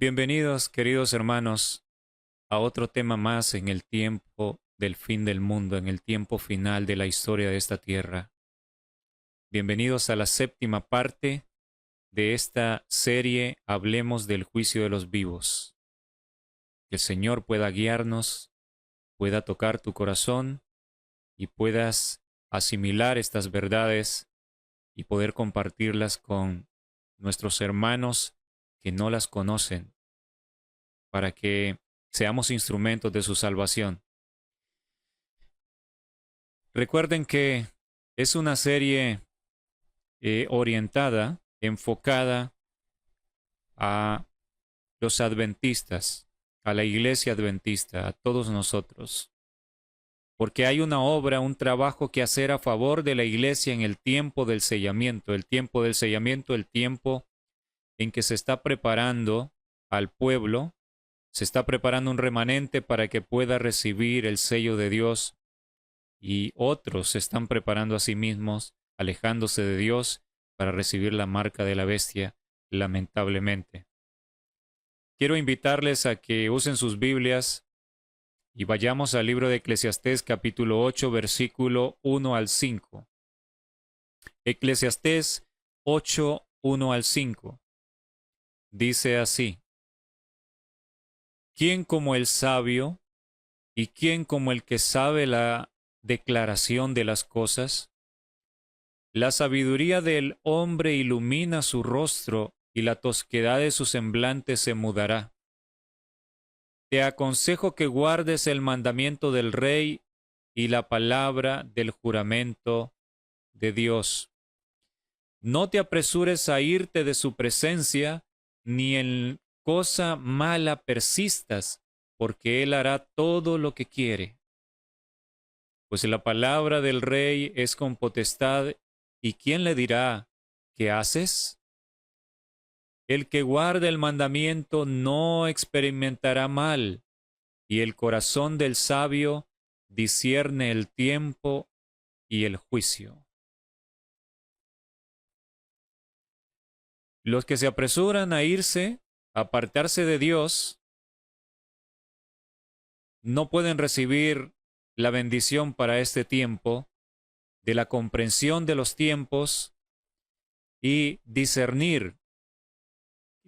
Bienvenidos, queridos hermanos, a otro tema más en el tiempo del fin del mundo, en el tiempo final de la historia de esta tierra. Bienvenidos a la séptima parte de esta serie Hablemos del juicio de los vivos. Que el Señor pueda guiarnos, pueda tocar tu corazón y puedas asimilar estas verdades y poder compartirlas con nuestros hermanos que no las conocen, para que seamos instrumentos de su salvación. Recuerden que es una serie orientada, enfocada a los adventistas, a la iglesia adventista, a todos nosotros. Porque hay una obra, un trabajo que hacer a favor de la iglesia en el tiempo del sellamiento, el tiempo en que se está preparando al pueblo, se está preparando un remanente para que pueda recibir el sello de Dios, y otros se están preparando a sí mismos, alejándose de Dios para recibir la marca de la bestia, lamentablemente. Quiero invitarles a que usen sus Biblias y vayamos al libro de Eclesiastés capítulo 8, versículo 1 al 5. Eclesiastés 8, 1 al 5. Dice así: ¿Quién como el sabio y quién como el que sabe la declaración de las cosas? La sabiduría del hombre ilumina su rostro y la tosquedad de su semblante se mudará. Te aconsejo que guardes el mandamiento del rey y la palabra del juramento de Dios. No te apresures a irte de su presencia, ni en cosa mala persistas, porque él hará todo lo que quiere. Pues la palabra del rey es con potestad, ¿y quién le dirá qué haces? El que guarda el mandamiento no experimentará mal, y el corazón del sabio discierne el tiempo y el juicio. Los que se apresuran a irse, a apartarse de Dios, no pueden recibir la bendición para este tiempo, de la comprensión de los tiempos y discernir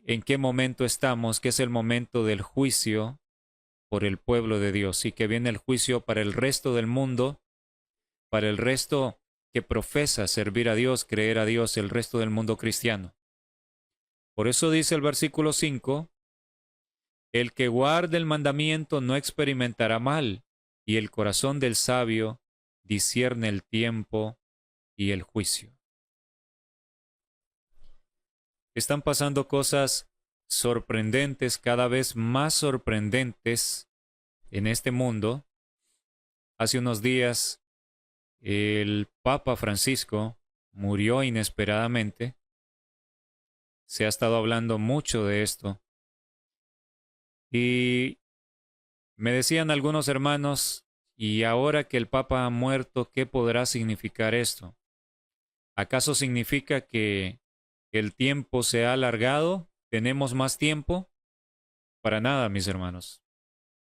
en qué momento estamos, que es el momento del juicio por el pueblo de Dios, y que viene el juicio para el resto del mundo, para el resto que profesa servir a Dios, creer a Dios, el resto del mundo cristiano. Por eso dice el versículo 5, el que guarde el mandamiento no experimentará mal, y el corazón del sabio discierne el tiempo y el juicio. Están pasando cosas sorprendentes, cada vez más sorprendentes en este mundo. Hace unos días el Papa Francisco murió inesperadamente. Se ha estado hablando mucho de esto. Y me decían algunos hermanos, y ahora que el Papa ha muerto, ¿qué podrá significar esto? ¿Acaso significa que el tiempo se ha alargado? ¿Tenemos más tiempo? Para nada, mis hermanos.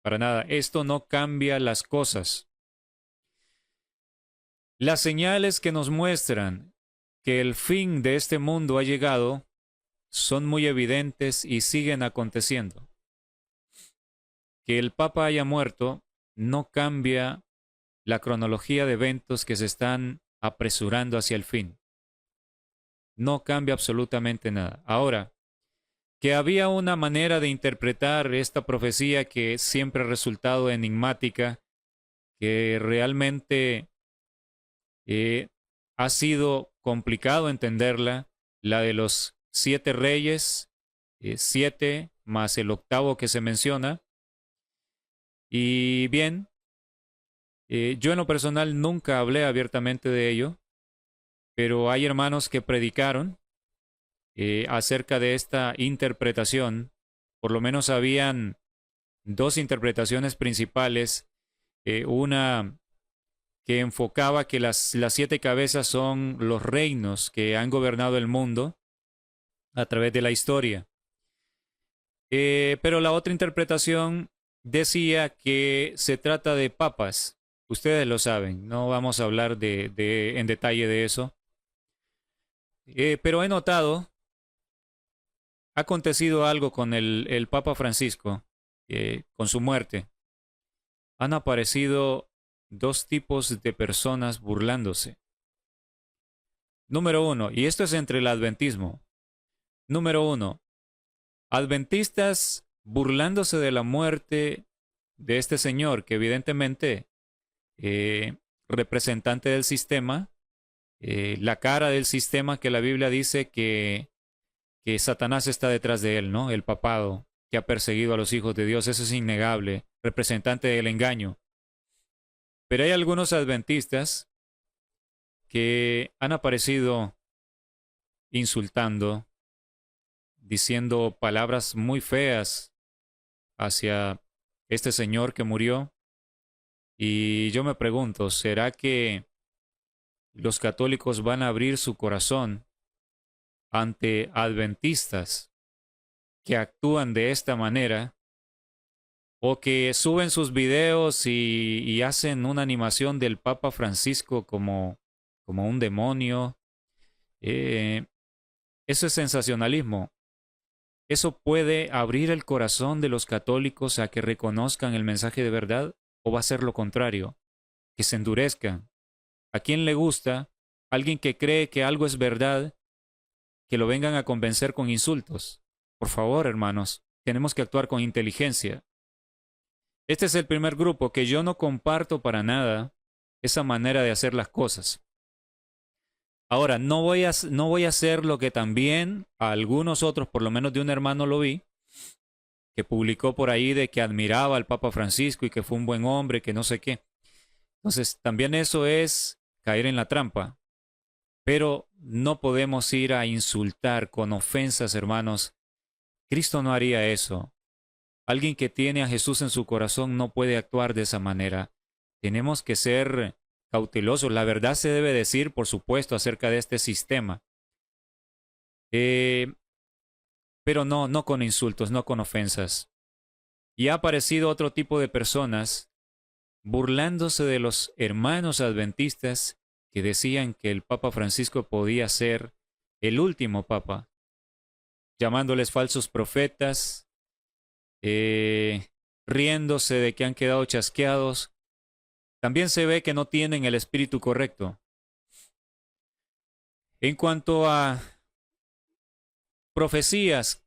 Para nada. Esto no cambia las cosas. Las señales que nos muestran que el fin de este mundo ha llegado son muy evidentes y siguen aconteciendo. Que el Papa haya muerto no cambia la cronología de eventos que se están apresurando hacia el fin. No cambia absolutamente nada. Ahora, que había una manera de interpretar esta profecía que siempre ha resultado enigmática, que realmente ha sido complicado entenderla, la de los 7 reyes, 7 más el octavo que se menciona. Y bien, yo en lo personal nunca hablé abiertamente de ello, pero hay hermanos que predicaron acerca de esta interpretación. Por lo menos habían dos interpretaciones principales. Una que enfocaba que las 7 cabezas son los reinos que han gobernado el mundo a través de la historia. Pero la otra interpretación decía que se trata de papas. Ustedes lo saben, no vamos a hablar en detalle de eso. Pero he notado, ha acontecido algo con el Papa Francisco, con su muerte. Han aparecido dos tipos de personas burlándose. Número uno, y esto es entre el adventismo. Número uno, adventistas burlándose de la muerte de este señor, que evidentemente, representante del sistema, la cara del sistema que la Biblia dice que Satanás está detrás de él, ¿no? El papado que ha perseguido a los hijos de Dios, eso es innegable, representante del engaño. Pero hay algunos adventistas que han aparecido insultando, diciendo palabras muy feas hacia este señor que murió. Y yo me pregunto, ¿será que los católicos van a abrir su corazón ante adventistas que actúan de esta manera, o que suben sus videos y hacen una animación del Papa Francisco como un demonio? Eso es sensacionalismo. ¿Eso puede abrir el corazón de los católicos a que reconozcan el mensaje de verdad? ¿O va a ser lo contrario? Que se endurezcan. ¿A quién le gusta alguien que cree que algo es verdad, que lo vengan a convencer con insultos? Por favor, hermanos, tenemos que actuar con inteligencia. Este es el primer grupo que yo no comparto para nada esa manera de hacer las cosas. Ahora, no voy a hacer lo que también a algunos otros, por lo menos de un hermano lo vi, que publicó por ahí de que admiraba al Papa Francisco y que fue un buen hombre, que no sé qué. Entonces, también eso es caer en la trampa. Pero no podemos ir a insultar con ofensas, hermanos. Cristo no haría eso. Alguien que tiene a Jesús en su corazón no puede actuar de esa manera. Tenemos que ser cautelosos. La verdad se debe decir, por supuesto, acerca de este sistema. Pero no con insultos, no con ofensas. Y ha aparecido otro tipo de personas burlándose de los hermanos adventistas que decían que el Papa Francisco podía ser el último papa, llamándoles falsos profetas, riéndose de que han quedado chasqueados. También se ve que no tienen el espíritu correcto. En cuanto a profecías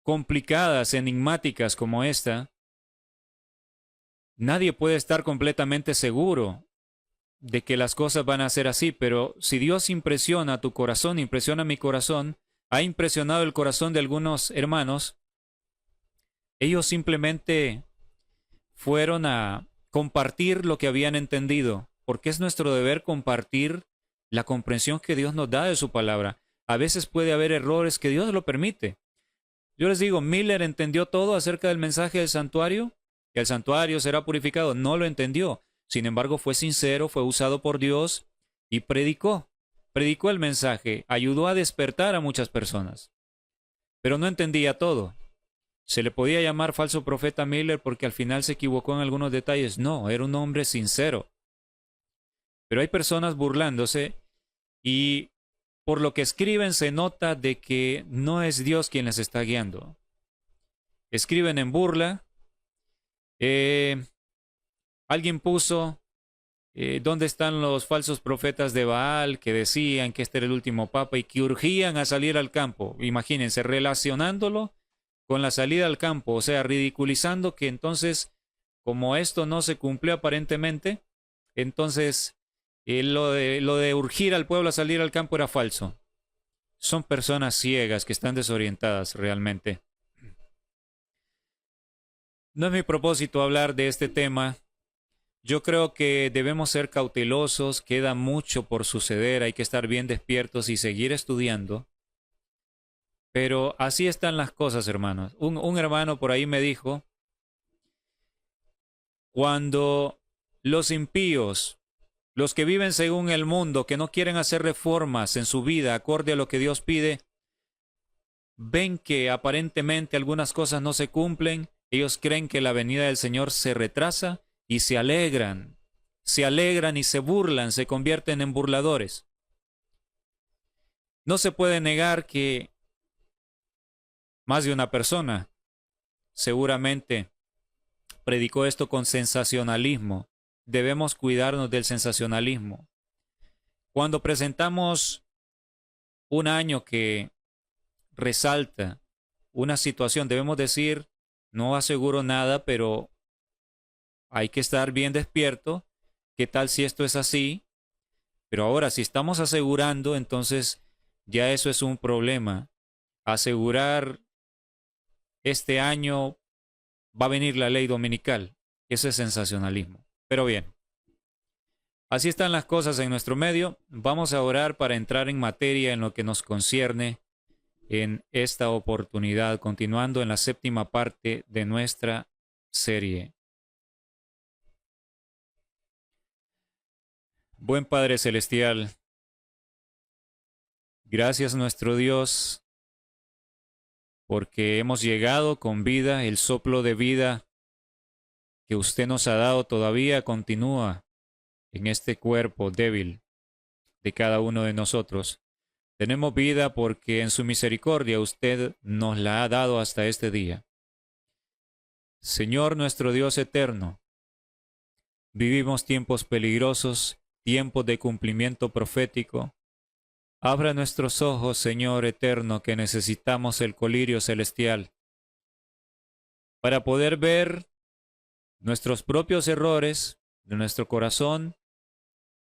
complicadas, enigmáticas como esta, nadie puede estar completamente seguro de que las cosas van a ser así, pero si Dios impresiona tu corazón, impresiona mi corazón, ha impresionado el corazón de algunos hermanos, ellos simplemente fueron a compartir lo que habían entendido, porque es nuestro deber compartir la comprensión que Dios nos da de su palabra. A veces puede haber errores que Dios lo permite. Yo les digo, Miller entendió todo acerca del mensaje del santuario, que el santuario será purificado. No lo entendió. Sin embargo, fue sincero, fue usado por Dios y predicó. Predicó el mensaje, ayudó a despertar a muchas personas. Pero no entendía todo. ¿Se le podía llamar falso profeta a Miller porque al final se equivocó en algunos detalles? No, era un hombre sincero. Pero hay personas burlándose y por lo que escriben se nota de que no es Dios quien les está guiando. Escriben en burla. Alguien puso, ¿dónde están los falsos profetas de Baal que decían que este era el último papa y que urgían a salir al campo? Imagínense, relacionándolo con la salida al campo, o sea, ridiculizando que entonces, como esto no se cumplió aparentemente, entonces lo de urgir al pueblo a salir al campo era falso. Son personas ciegas que están desorientadas realmente. No es mi propósito hablar de este tema. Yo creo que debemos ser cautelosos, queda mucho por suceder, hay que estar bien despiertos y seguir estudiando. Pero así están las cosas, hermanos. Un hermano por ahí me dijo, cuando los impíos, los que viven según el mundo, que no quieren hacer reformas en su vida acorde a lo que Dios pide, ven que aparentemente algunas cosas no se cumplen, ellos creen que la venida del Señor se retrasa y se alegran y se burlan, se convierten en burladores. No se puede negar que más de una persona seguramente predicó esto con sensacionalismo. Debemos cuidarnos del sensacionalismo. Cuando presentamos un año que resalta una situación, debemos decir, no aseguro nada, pero hay que estar bien despierto. ¿Qué tal si esto es así? Pero ahora, si estamos asegurando, entonces ya eso es un problema. Asegurar este año va a venir la ley dominical. Ese es sensacionalismo. Pero bien, así están las cosas en nuestro medio. Vamos a orar para entrar en materia en lo que nos concierne en esta oportunidad, continuando en la séptima parte de nuestra serie. Buen Padre Celestial, gracias nuestro Dios, porque hemos llegado con vida, el soplo de vida que usted nos ha dado todavía continúa en este cuerpo débil de cada uno de nosotros. Tenemos vida porque en su misericordia usted nos la ha dado hasta este día. Señor nuestro Dios eterno, vivimos tiempos peligrosos, tiempos de cumplimiento profético. Abra nuestros ojos, Señor eterno, que necesitamos el colirio celestial para poder ver nuestros propios errores de nuestro corazón,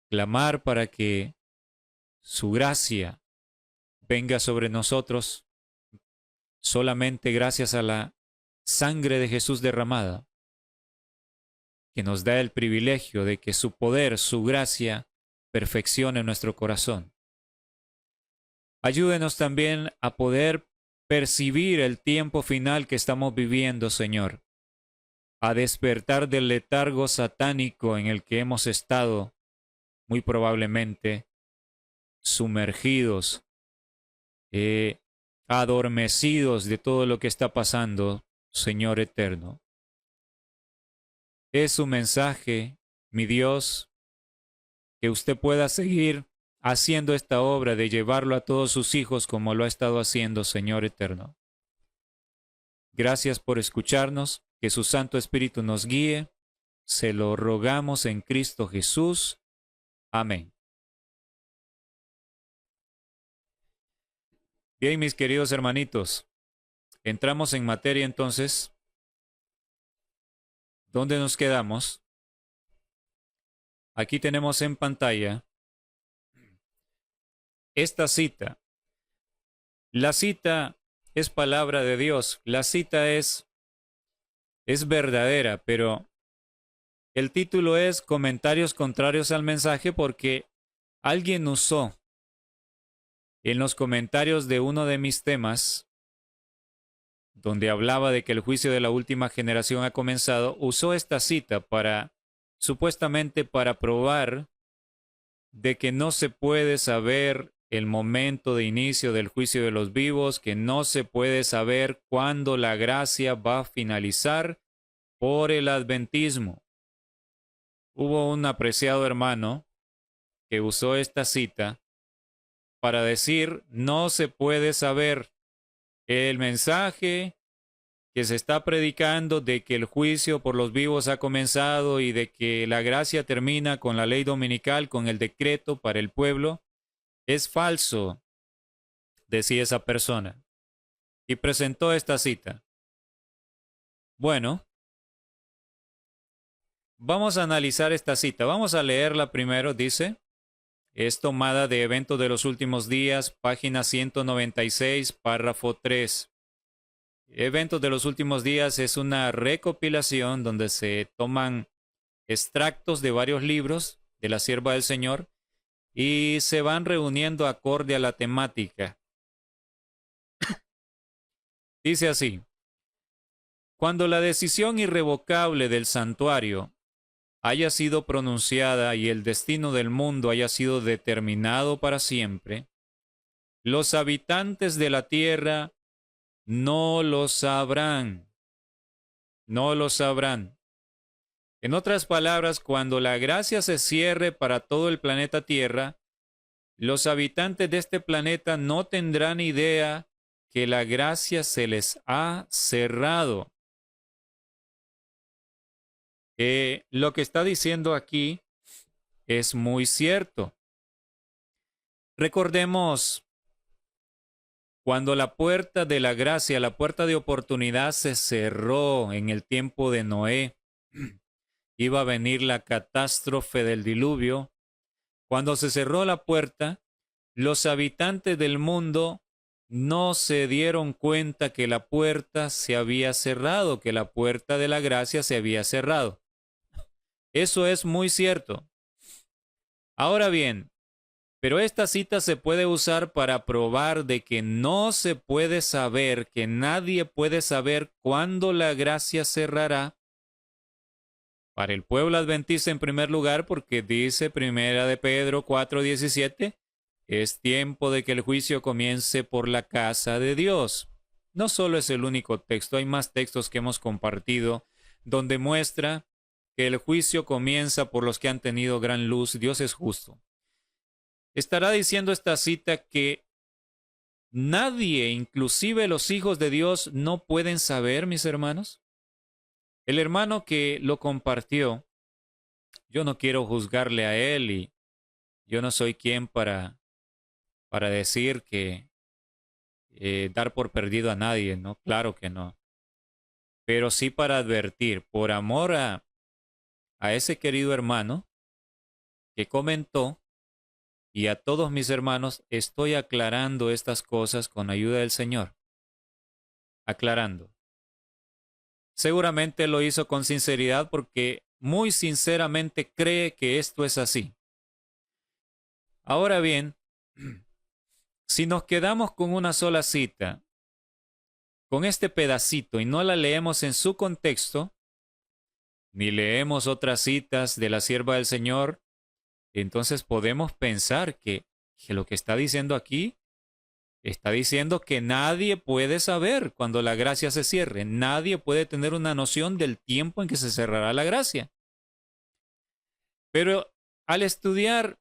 clamar para que su gracia venga sobre nosotros solamente gracias a la sangre de Jesús derramada, que nos da el privilegio de que su poder, su gracia, perfeccione nuestro corazón. Ayúdenos también a poder percibir el tiempo final que estamos viviendo, Señor, a despertar del letargo satánico en el que hemos estado, muy probablemente sumergidos, adormecidos de todo lo que está pasando, Señor eterno. Es su mensaje, mi Dios, que usted pueda seguir haciendo esta obra de llevarlo a todos sus hijos como lo ha estado haciendo, Señor eterno. Gracias por escucharnos, que su Santo Espíritu nos guíe. Se lo rogamos en Cristo Jesús. Amén. Bien, mis queridos hermanitos, entramos en materia entonces. ¿Dónde nos quedamos? Aquí tenemos en pantalla esta cita. La cita es palabra de Dios. La cita es verdadera, pero el título es Comentarios contrarios al mensaje porque alguien usó en los comentarios de uno de mis temas, donde hablaba de que el juicio de la última generación ha comenzado, usó esta cita supuestamente para probar de que no se puede saber el momento de inicio del juicio de los vivos, que no se puede saber cuándo la gracia va a finalizar por el adventismo. Hubo un apreciado hermano que usó esta cita para decir no se puede saber el mensaje que se está predicando de que el juicio por los vivos ha comenzado y de que la gracia termina con la ley dominical, con el decreto para el pueblo, es falso, decía esa persona. Y presentó esta cita. Bueno, vamos a analizar esta cita. Vamos a leerla primero, dice. Es tomada de Eventos de los Últimos Días, página 196, párrafo 3. Eventos de los Últimos Días es una recopilación donde se toman extractos de varios libros de la sierva del Señor y se van reuniendo acorde a la temática. Dice así: cuando la decisión irrevocable del santuario haya sido pronunciada y el destino del mundo haya sido determinado para siempre, los habitantes de la tierra no lo sabrán. No lo sabrán. En otras palabras, cuando la gracia se cierre para todo el planeta Tierra, los habitantes de este planeta no tendrán idea que la gracia se les ha cerrado. Lo que está diciendo aquí es muy cierto. Recordemos cuando la puerta de la gracia, la puerta de oportunidad se cerró en el tiempo de Noé. Iba a venir la catástrofe del diluvio. Cuando se cerró la puerta, los habitantes del mundo no se dieron cuenta que la puerta se había cerrado, que la puerta de la gracia se había cerrado. Eso es muy cierto. Ahora bien, pero esta cita se puede usar para probar de que no se puede saber, que nadie puede saber cuándo la gracia cerrará. Para el pueblo adventista en primer lugar, porque dice Primera de Pedro 4:17, es tiempo de que el juicio comience por la casa de Dios. No solo es el único texto, hay más textos que hemos compartido donde muestra que el juicio comienza por los que han tenido gran luz. Dios es justo. Estará diciendo esta cita que nadie, inclusive los hijos de Dios, no pueden saber, mis hermanos. El hermano que lo compartió, yo no quiero juzgarle a él y yo no soy quien para decir que dar por perdido a nadie, ¿no? Claro que no. Pero sí para advertir, por amor a ese querido hermano que comentó, y a todos mis hermanos, estoy aclarando estas cosas con ayuda del Señor. Aclarando. Seguramente lo hizo con sinceridad porque muy sinceramente cree que esto es así. Ahora bien, si nos quedamos con una sola cita, con este pedacito y no la leemos en su contexto, ni leemos otras citas de la sierva del Señor, entonces podemos pensar que lo que está diciendo aquí, está diciendo que nadie puede saber cuando la gracia se cierre. Nadie puede tener una noción del tiempo en que se cerrará la gracia. Pero al estudiar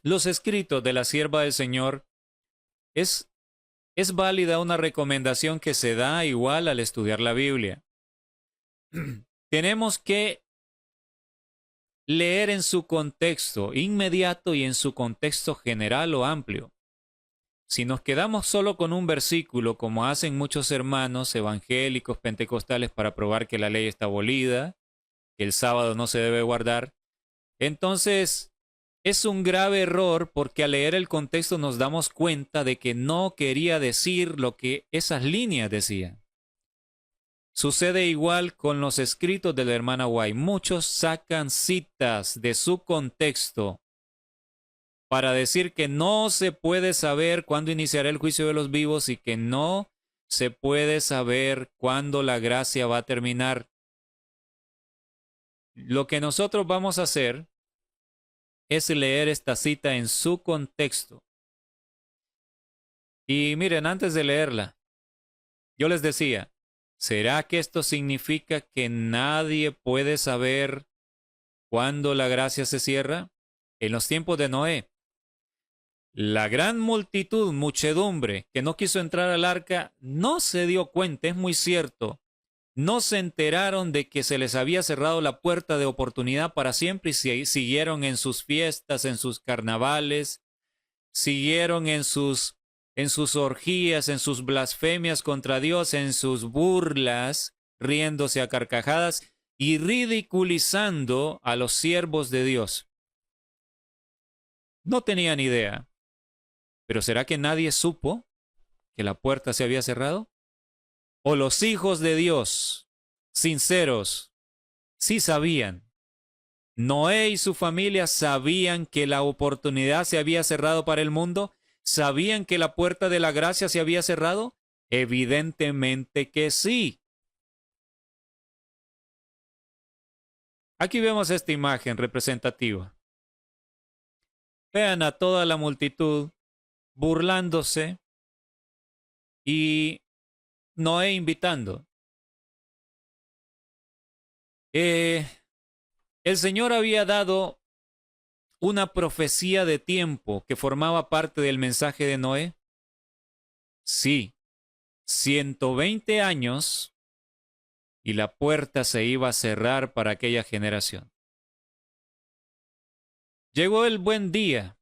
los escritos de la sierva del Señor, es válida una recomendación que se da igual al estudiar la Biblia. Tenemos que leer en su contexto inmediato y en su contexto general o amplio. Si nos quedamos solo con un versículo, como hacen muchos hermanos evangélicos pentecostales para probar que la ley está abolida, que el sábado no se debe guardar, entonces es un grave error porque al leer el contexto nos damos cuenta de que no quería decir lo que esas líneas decían. Sucede igual con los escritos de la hermana White. Muchos sacan citas de su contexto para decir que no se puede saber cuándo iniciará el juicio de los vivos y que no se puede saber cuándo la gracia va a terminar. Lo que nosotros vamos a hacer es leer esta cita en su contexto. Y miren, antes de leerla, yo les decía, ¿será que esto significa que nadie puede saber cuándo la gracia se cierra? En los tiempos de Noé, la gran multitud, muchedumbre, que no quiso entrar al arca, no se dio cuenta, es muy cierto. No se enteraron de que se les había cerrado la puerta de oportunidad para siempre y siguieron en sus fiestas, en sus carnavales, siguieron en sus orgías, en sus blasfemias contra Dios, en sus burlas, riéndose a carcajadas y ridiculizando a los siervos de Dios. No tenían idea. ¿Pero será que nadie supo que la puerta se había cerrado? ¿O los hijos de Dios, sinceros, sí sabían? ¿Noé y su familia sabían que la oportunidad se había cerrado para el mundo? ¿Sabían que la puerta de la gracia se había cerrado? Evidentemente que sí. Aquí vemos esta imagen representativa. Vean a toda la multitud burlándose y Noé invitando. El Señor había dado una profecía de tiempo que formaba parte del mensaje de Noé. Sí, 120 años y la puerta se iba a cerrar para aquella generación. Llegó el buen día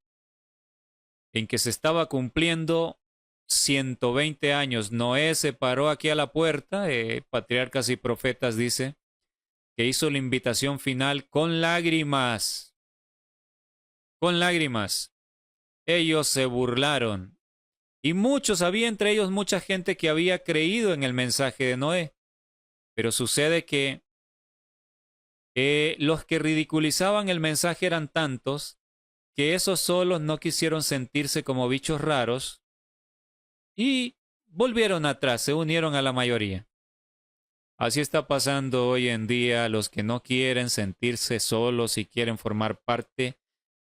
en que se estaba cumpliendo 120 años. Noé se paró aquí a la puerta, Patriarcas y Profetas dice, que hizo la invitación final con lágrimas. Con lágrimas. Ellos se burlaron. Y muchos, había entre ellos mucha gente que había creído en el mensaje de Noé. Pero sucede que los que ridiculizaban el mensaje eran tantos que esos solos no quisieron sentirse como bichos raros y volvieron atrás, se unieron a la mayoría. Así está pasando hoy en día. Los que no quieren sentirse solos y quieren formar parte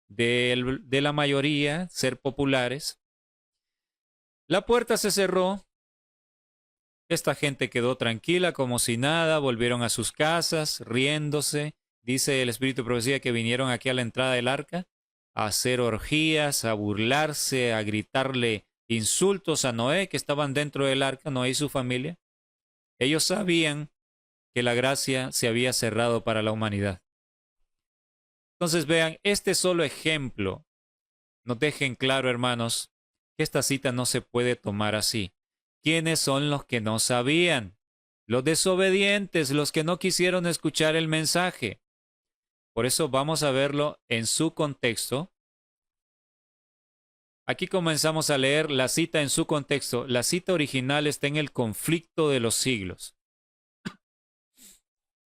de la mayoría, ser populares. La puerta se cerró. Esta gente quedó tranquila como si nada, volvieron a sus casas, riéndose. Dice el Espíritu de Profecía que vinieron aquí a la entrada del arca a hacer orgías, a burlarse, a gritarle insultos a Noé, que estaban dentro del arca, Noé y su familia. Ellos sabían que la gracia se había cerrado para la humanidad. Entonces vean, este solo ejemplo nos deja en claro, hermanos, que esta cita no se puede tomar así. ¿Quiénes son los que no sabían? Los desobedientes, los que no quisieron escuchar el mensaje. Por eso vamos a verlo en su contexto. Aquí comenzamos a leer la cita en su contexto. La cita original está en el conflicto de los siglos.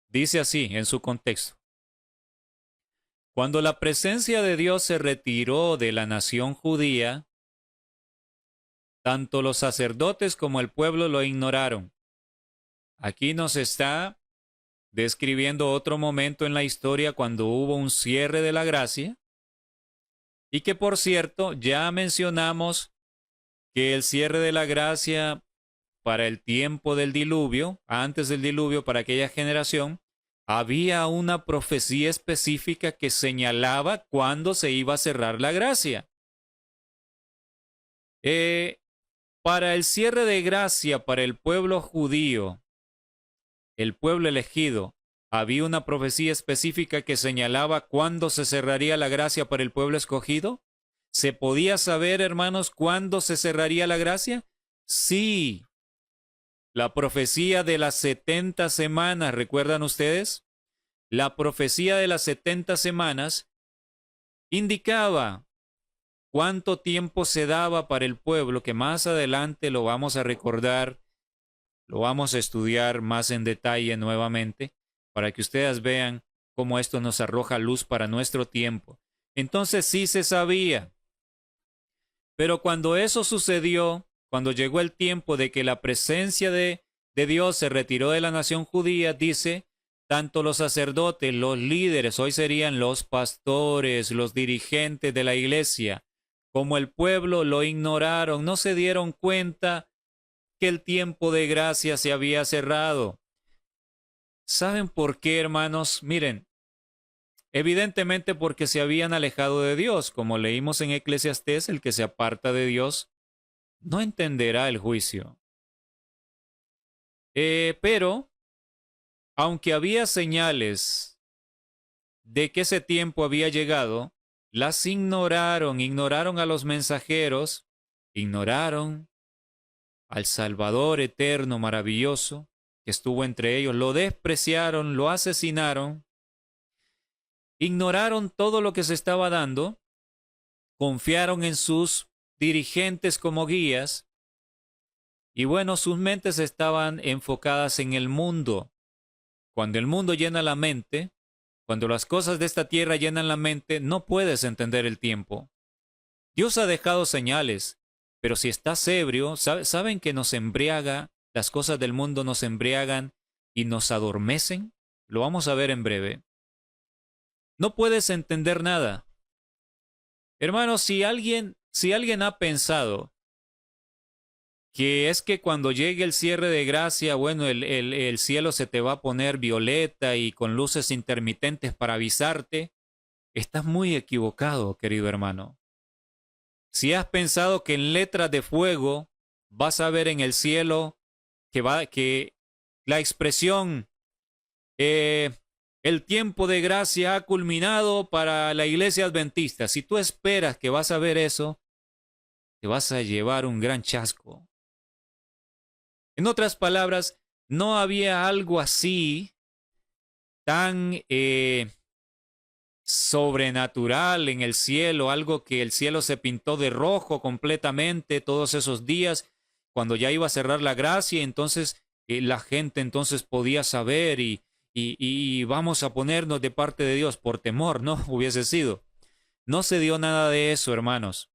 Dice así en su contexto. Cuando la presencia de Dios se retiró de la nación judía, tanto los sacerdotes como el pueblo lo ignoraron. Aquí nos está describiendo otro momento en la historia cuando hubo un cierre de la gracia, y que por cierto ya mencionamos que el cierre de la gracia para el tiempo del diluvio, antes del diluvio, para aquella generación, había una profecía específica que señalaba cuándo se iba a cerrar la gracia. Para el cierre de gracia para el pueblo judío, el pueblo elegido, había una profecía específica que señalaba cuándo se cerraría la gracia para el pueblo escogido. ¿Se podía saber, hermanos, cuándo se cerraría la gracia? Sí. La profecía de las 70 semanas, ¿recuerdan ustedes? La profecía de las 70 semanas indicaba cuánto tiempo se daba para el pueblo, que más adelante lo vamos a recordar, lo vamos a estudiar más en detalle nuevamente, para que ustedes vean cómo esto nos arroja luz para nuestro tiempo. Entonces sí se sabía. Pero cuando eso sucedió, cuando llegó el tiempo de que la presencia de Dios se retiró de la nación judía, dice, tanto los sacerdotes, los líderes, hoy serían los pastores, los dirigentes de la iglesia, como el pueblo lo ignoraron, no se dieron cuenta que el tiempo de gracia se había cerrado. ¿Saben por qué, hermanos? Miren, evidentemente porque se habían alejado de Dios, como leímos en Eclesiastés, el que se aparta de Dios no entenderá el juicio. Pero, aunque había señales de que ese tiempo había llegado, las ignoraron, ignoraron a los mensajeros, ignoraron al Salvador eterno, maravilloso, que estuvo entre ellos, lo despreciaron, lo asesinaron, ignoraron todo lo que se estaba dando, confiaron en sus dirigentes como guías, y bueno, sus mentes estaban enfocadas en el mundo. Cuando el mundo llena la mente, cuando las cosas de esta tierra llenan la mente, no puedes entender el tiempo. Dios ha dejado señales, pero si estás ebrio, ¿saben que nos embriaga? Las cosas del mundo nos embriagan y nos adormecen. Lo vamos a ver en breve. No puedes entender nada. Hermanos, si alguien ha pensado que es que cuando llegue el cierre de gracia, bueno, el cielo se te va a poner violeta y con luces intermitentes para avisarte, estás muy equivocado, querido hermano. Si has pensado que en letras de fuego vas a ver en el cielo que la expresión el tiempo de gracia ha culminado para la iglesia adventista, si tú esperas que vas a ver eso, te vas a llevar un gran chasco. En otras palabras, no había algo así tan sobrenatural en el cielo, algo que el cielo se pintó de rojo completamente todos esos días, cuando ya iba a cerrar la gracia, entonces la gente entonces podía saber y vamos a ponernos de parte de Dios por temor, ¿no? Hubiese sido. No se dio nada de eso, hermanos.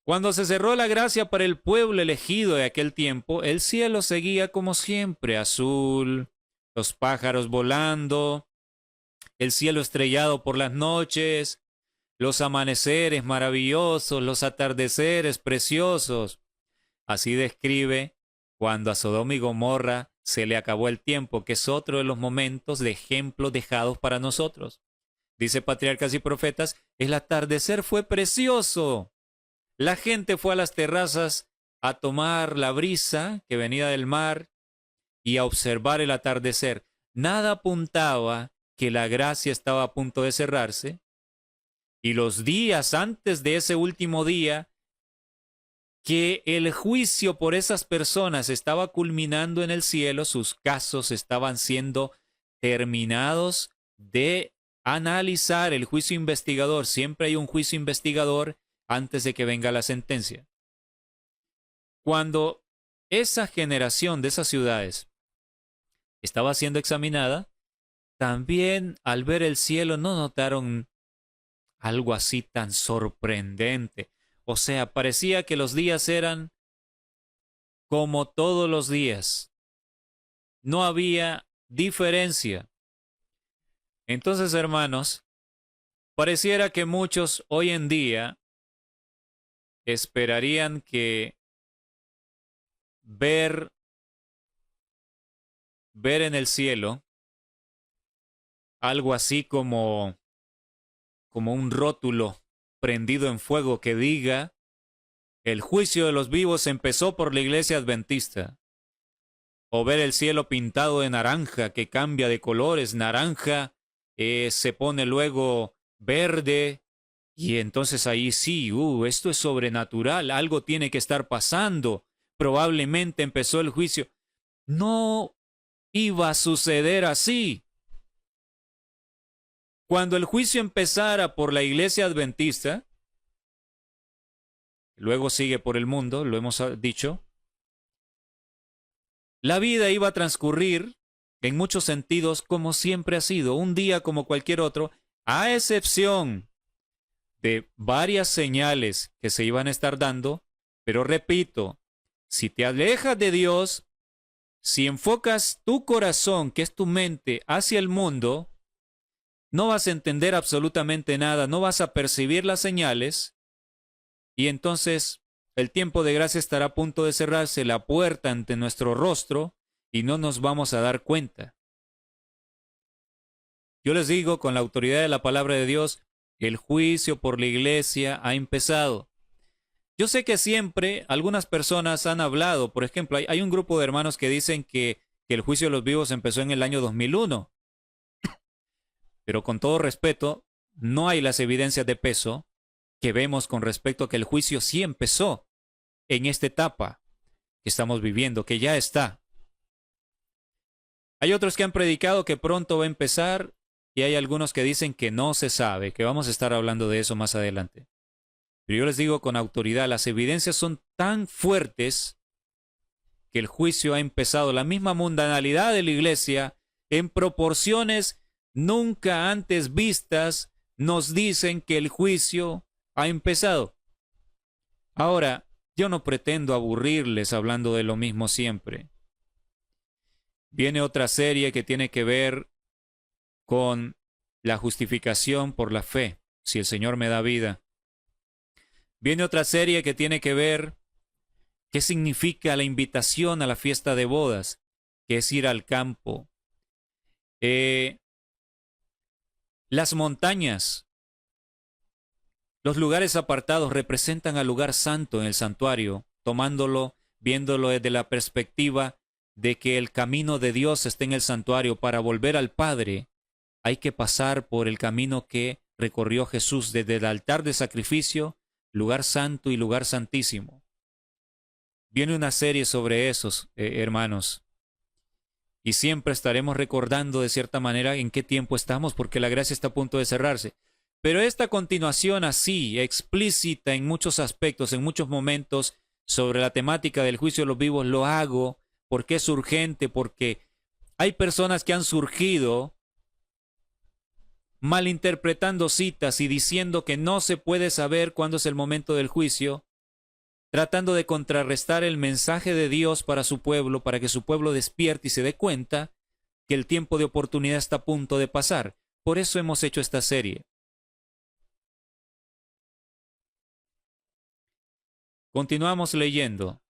Cuando se cerró la gracia para el pueblo elegido de aquel tiempo, el cielo seguía como siempre, azul, los pájaros volando, el cielo estrellado por las noches, los amaneceres maravillosos, los atardeceres preciosos. Así describe cuando a Sodoma y Gomorra se le acabó el tiempo, que es otro de los momentos de ejemplos dejados para nosotros. Dice Patriarcas y Profetas, el atardecer fue precioso. La gente fue a las terrazas a tomar la brisa que venía del mar y a observar el atardecer. Nada apuntaba que la gracia estaba a punto de cerrarse, y los días antes de ese último día, que el juicio por esas personas estaba culminando en el cielo, sus casos estaban siendo terminados de analizar, el juicio investigador. Siempre hay un juicio investigador antes de que venga la sentencia. Cuando esa generación de esas ciudades estaba siendo examinada, también al ver el cielo no notaron algo así tan sorprendente. O sea, parecía que los días eran como todos los días. No había diferencia. Entonces, hermanos, pareciera que muchos hoy en día esperarían que ver en el cielo algo así como un rótulo prendido en fuego que diga: el juicio de los vivos empezó por la iglesia adventista. O ver el cielo pintado de naranja, que cambia de colores, naranja, se pone luego verde, y entonces ahí sí, esto es sobrenatural, algo tiene que estar pasando, probablemente empezó el juicio. No iba a suceder así. Cuando el juicio empezara por la iglesia adventista, luego sigue por el mundo, lo hemos dicho, la vida iba a transcurrir en muchos sentidos como siempre ha sido, un día como cualquier otro, a excepción de varias señales que se iban a estar dando, pero repito, si te alejas de Dios, si enfocas tu corazón, que es tu mente, hacia el mundo, no vas a entender absolutamente nada, no vas a percibir las señales, y entonces el tiempo de gracia estará a punto de cerrarse, la puerta ante nuestro rostro, y no nos vamos a dar cuenta. Yo les digo, con la autoridad de la palabra de Dios, el juicio por la iglesia ha empezado. Yo sé que siempre algunas personas han hablado, por ejemplo, hay un grupo de hermanos que dicen que el juicio de los vivos empezó en el año 2001. Pero con todo respeto, no hay las evidencias de peso que vemos con respecto a que el juicio sí empezó en esta etapa que estamos viviendo, que ya está. Hay otros que han predicado que pronto va a empezar y hay algunos que dicen que no se sabe, que vamos a estar hablando de eso más adelante. Pero yo les digo con autoridad, las evidencias son tan fuertes que el juicio ha empezado. La misma mundanalidad de la iglesia, en proporciones nunca antes vistas, nos dicen que el juicio ha empezado. Ahora, yo no pretendo aburrirles hablando de lo mismo siempre. Viene otra serie que tiene que ver con la justificación por la fe, si el Señor me da vida. Viene otra serie que tiene que ver ¿Qué significa la invitación a la fiesta de bodas? Que es ir al campo. Las montañas, los lugares apartados representan al lugar santo en el santuario, viéndolo desde la perspectiva de que el camino de Dios está en el santuario. Para volver al Padre hay que pasar por el camino que recorrió Jesús desde el altar de sacrificio, lugar santo y lugar santísimo. Viene una serie sobre esos, hermanos, y siempre estaremos recordando de cierta manera en qué tiempo estamos, porque la gracia está a punto de cerrarse. Pero esta continuación así, explícita en muchos aspectos, en muchos momentos, sobre la temática del juicio de los vivos, lo hago porque es urgente, porque hay personas que han surgido malinterpretando citas y diciendo que no se puede saber cuándo es el momento del juicio, tratando de contrarrestar el mensaje de Dios para su pueblo, para que su pueblo despierte y se dé cuenta que el tiempo de oportunidad está a punto de pasar. Por eso hemos hecho esta serie. Continuamos leyendo.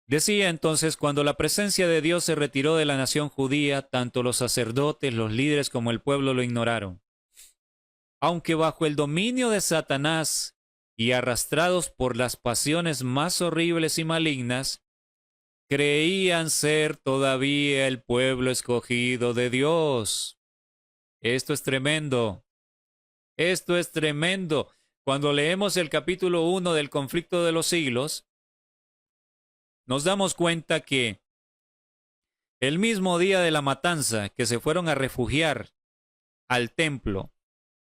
Decía entonces, cuando la presencia de Dios se retiró de la nación judía, tanto los sacerdotes, los líderes como el pueblo lo ignoraron. Aunque bajo el dominio de Satanás y arrastrados por las pasiones más horribles y malignas, creían ser todavía el pueblo escogido de Dios. Esto es tremendo. Esto es tremendo. Cuando leemos el capítulo 1 del conflicto de los siglos, nos damos cuenta que el mismo día de la matanza que se fueron a refugiar al templo,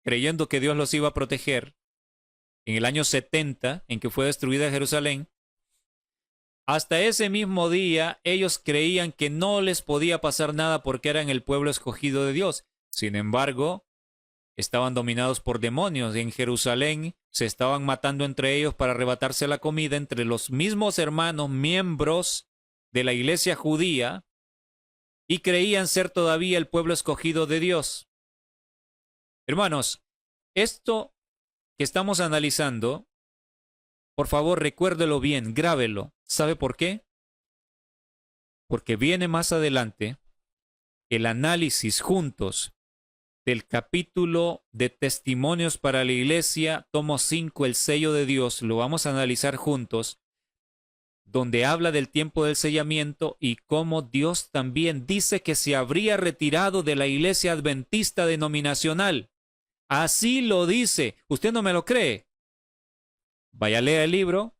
creyendo que Dios los iba a proteger, en el año 70, en que fue destruida Jerusalén, hasta ese mismo día ellos creían que no les podía pasar nada porque eran el pueblo escogido de Dios. Sin embargo, estaban dominados por demonios. En Jerusalén se estaban matando entre ellos para arrebatarse la comida entre los mismos hermanos miembros de la iglesia judía y creían ser todavía el pueblo escogido de Dios. Hermanos, esto que estamos analizando, por favor recuérdelo bien, grábelo. ¿Sabe por qué? Porque viene más adelante el análisis juntos del capítulo de Testimonios para la Iglesia, tomo 5, el sello de Dios. Lo vamos a analizar juntos, donde habla del tiempo del sellamiento y cómo Dios también dice que se habría retirado de la Iglesia Adventista denominacional. Así lo dice. ¿Usted no me lo cree? Vaya a leer el libro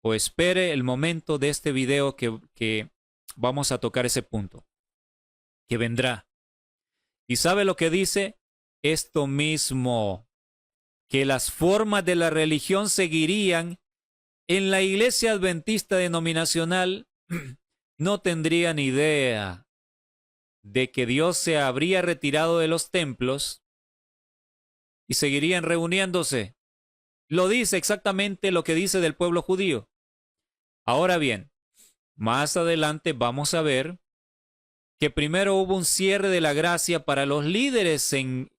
o espere el momento de este video que vamos a tocar ese punto, que vendrá. ¿Y sabe lo que dice? Esto mismo, que las formas de la religión seguirían en la iglesia adventista denominacional. No tendrían idea de que Dios se habría retirado de los templos y seguirían reuniéndose. Lo dice exactamente lo que dice del pueblo judío. Ahora bien, más adelante vamos a ver que primero hubo un cierre de la gracia para los líderes en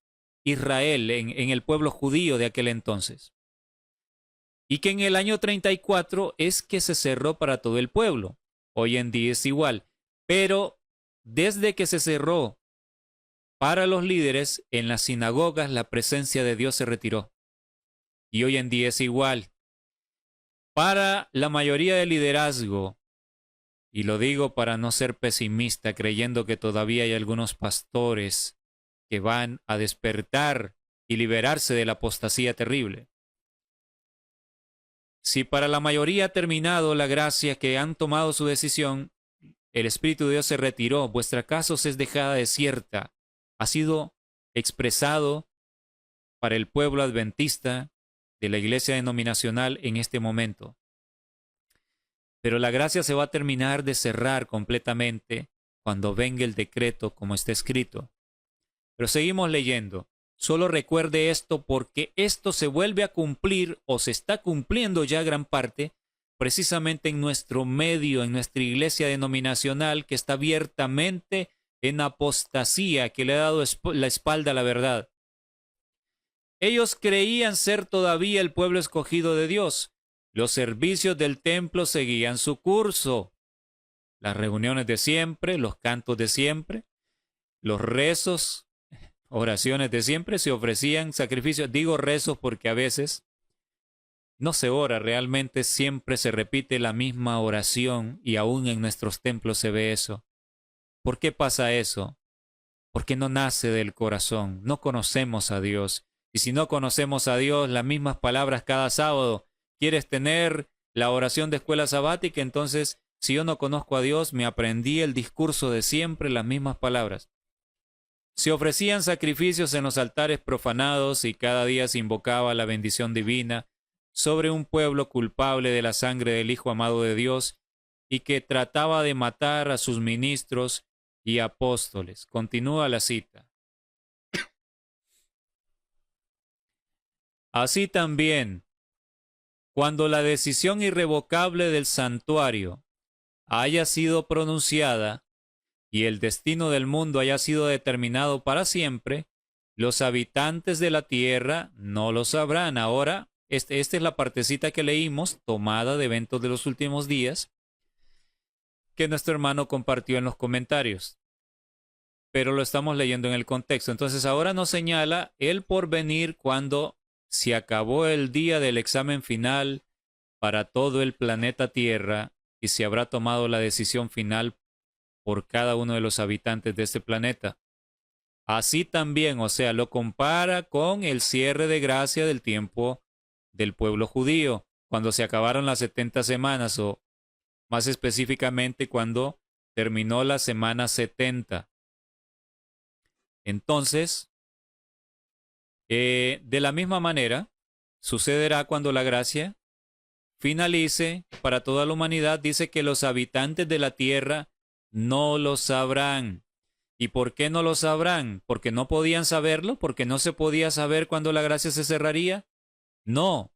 Israel, en el pueblo judío de aquel entonces. Y que en el año 34 es que se cerró para todo el pueblo. Hoy en día es igual. Pero desde que se cerró para los líderes, en las sinagogas la presencia de Dios se retiró. Y hoy en día es igual. Para la mayoría del liderazgo, y lo digo para no ser pesimista, creyendo que todavía hay algunos pastores que van a despertar y liberarse de la apostasía terrible. Si para la mayoría ha terminado la gracia, que han tomado su decisión, el Espíritu de Dios se retiró, vuestra casa os es dejada desierta, ha sido expresado para el pueblo adventista de la iglesia denominacional en este momento. Pero la gracia se va a terminar de cerrar completamente cuando venga el decreto como está escrito. Pero seguimos leyendo. Solo recuerde esto porque esto se vuelve a cumplir o se está cumpliendo ya gran parte precisamente en nuestro medio, en nuestra iglesia denominacional que está abiertamente en apostasía, que le ha dado la espalda a la verdad. Ellos creían ser todavía el pueblo escogido de Dios. Los servicios del templo seguían su curso. Las reuniones de siempre, los cantos de siempre, los rezos, oraciones de siempre, se ofrecían sacrificios. Digo rezos porque a veces no se ora, realmente siempre se repite la misma oración y aún en nuestros templos se ve eso. ¿Por qué pasa eso? Porque no nace del corazón, no conocemos a Dios. Y si no conocemos a Dios, las mismas palabras cada sábado. ¿Quieres tener la oración de escuela sabática? Entonces, si yo no conozco a Dios, me aprendí el discurso de siempre, las mismas palabras. Se ofrecían sacrificios en los altares profanados y cada día se invocaba la bendición divina sobre un pueblo culpable de la sangre del Hijo amado de Dios y que trataba de matar a sus ministros y apóstoles. Continúa la cita. Así también, cuando la decisión irrevocable del santuario haya sido pronunciada y el destino del mundo haya sido determinado para siempre, los habitantes de la tierra no lo sabrán. Ahora, esta es la partecita que leímos, tomada de Eventos de los Últimos Días, que nuestro hermano compartió en los comentarios. Pero lo estamos leyendo en el contexto. Entonces ahora nos señala el porvenir cuando se acabó el día del examen final para todo el planeta Tierra y se habrá tomado la decisión final por cada uno de los habitantes de este planeta. Así también, o sea, lo compara con el cierre de gracia del tiempo del pueblo judío, cuando se acabaron las 70 semanas, o más específicamente cuando terminó la semana 70. Entonces, de la misma manera, sucederá cuando la gracia finalice para toda la humanidad. Dice que los habitantes de la tierra no lo sabrán. ¿Y por qué no lo sabrán? ¿Porque no podían saberlo? ¿Porque no se podía saber cuándo la gracia se cerraría? No,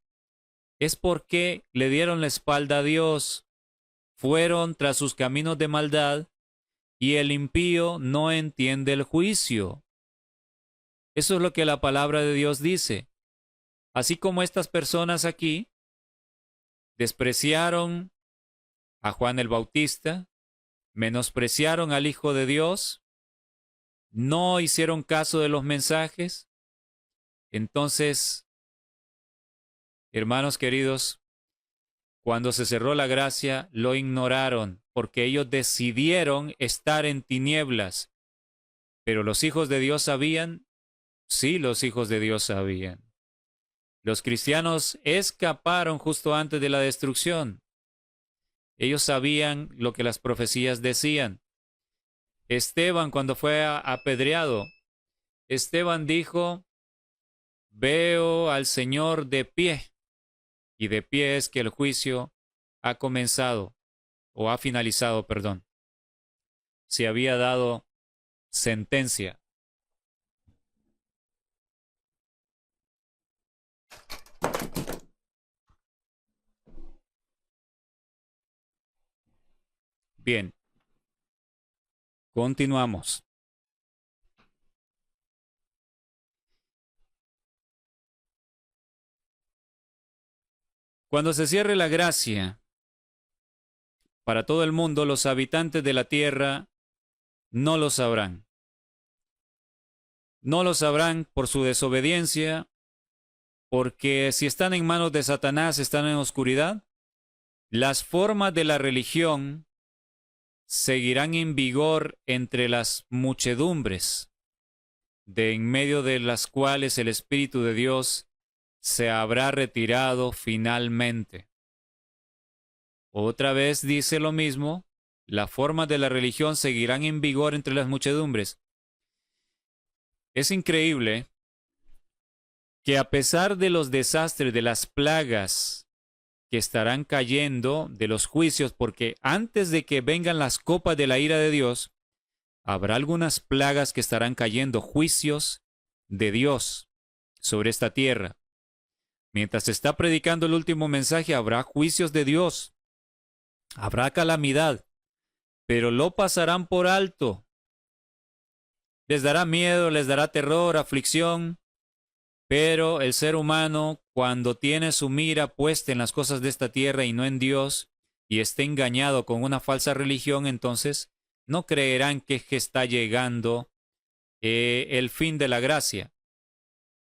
es porque le dieron la espalda a Dios, fueron tras sus caminos de maldad y el impío no entiende el juicio. Eso es lo que la palabra de Dios dice. Así como estas personas aquí despreciaron a Juan el Bautista, menospreciaron al Hijo de Dios, no hicieron caso de los mensajes. Entonces, hermanos queridos, cuando se cerró la gracia, lo ignoraron, porque ellos decidieron estar en tinieblas. Pero los hijos de Dios sabían, sí, los hijos de Dios sabían. Los cristianos escaparon justo antes de la destrucción. Ellos sabían lo que las profecías decían. Esteban, cuando fue apedreado, Esteban dijo: veo al Señor de pie. Y de pie es que el juicio ha comenzado, o ha finalizado, perdón. Se había dado sentencia. Bien, continuamos. Cuando se cierre la gracia para todo el mundo, los habitantes de la tierra no lo sabrán. No lo sabrán por su desobediencia, porque si están en manos de Satanás, están en oscuridad. Las formas de la religión seguirán en vigor entre las muchedumbres, de en medio de las cuales el Espíritu de Dios se habrá retirado finalmente. Otra vez dice lo mismo, las formas de la religión seguirán en vigor entre las muchedumbres. Es increíble que a pesar de los desastres, de las plagas que estarán cayendo, de los juicios, porque antes de que vengan las copas de la ira de Dios, habrá algunas plagas que estarán cayendo, juicios de Dios sobre esta tierra. Mientras se está predicando el último mensaje, habrá juicios de Dios, habrá calamidad, pero lo pasarán por alto. Les dará miedo, les dará terror, aflicción, Pero el ser humano, cuando tiene su mira puesta en las cosas de esta tierra y no en Dios, y esté engañado con una falsa religión, entonces no creerán que está llegando el fin de la gracia.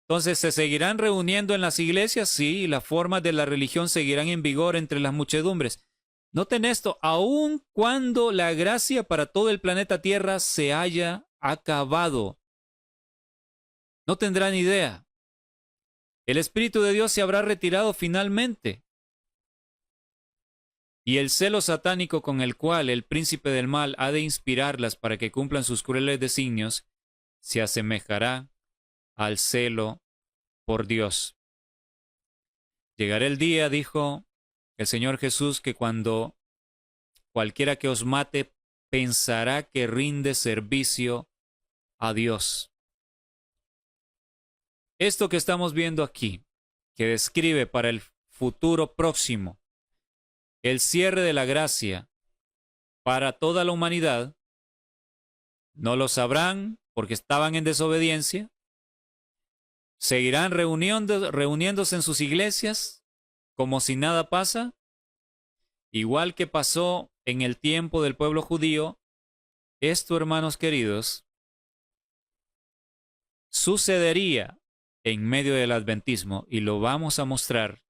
Entonces, ¿se seguirán reuniendo en las iglesias? Sí, y las formas de la religión seguirán en vigor entre las muchedumbres. Noten esto, aun cuando la gracia para todo el planeta Tierra se haya acabado, no tendrán idea. El Espíritu de Dios se habrá retirado finalmente. Y el celo satánico con el cual el príncipe del mal ha de inspirarlas para que cumplan sus crueles designios, se asemejará al celo por Dios. Llegará el día, dijo el Señor Jesús, que cuando cualquiera que os mate pensará que rinde servicio a Dios. Esto que estamos viendo aquí, que describe para el futuro próximo el cierre de la gracia para toda la humanidad, no lo sabrán porque estaban en desobediencia, seguirán reuniéndose en sus iglesias como si nada pasa, igual que pasó en el tiempo del pueblo judío. Esto, hermanos queridos, sucedería en medio del adventismo y lo vamos a mostrar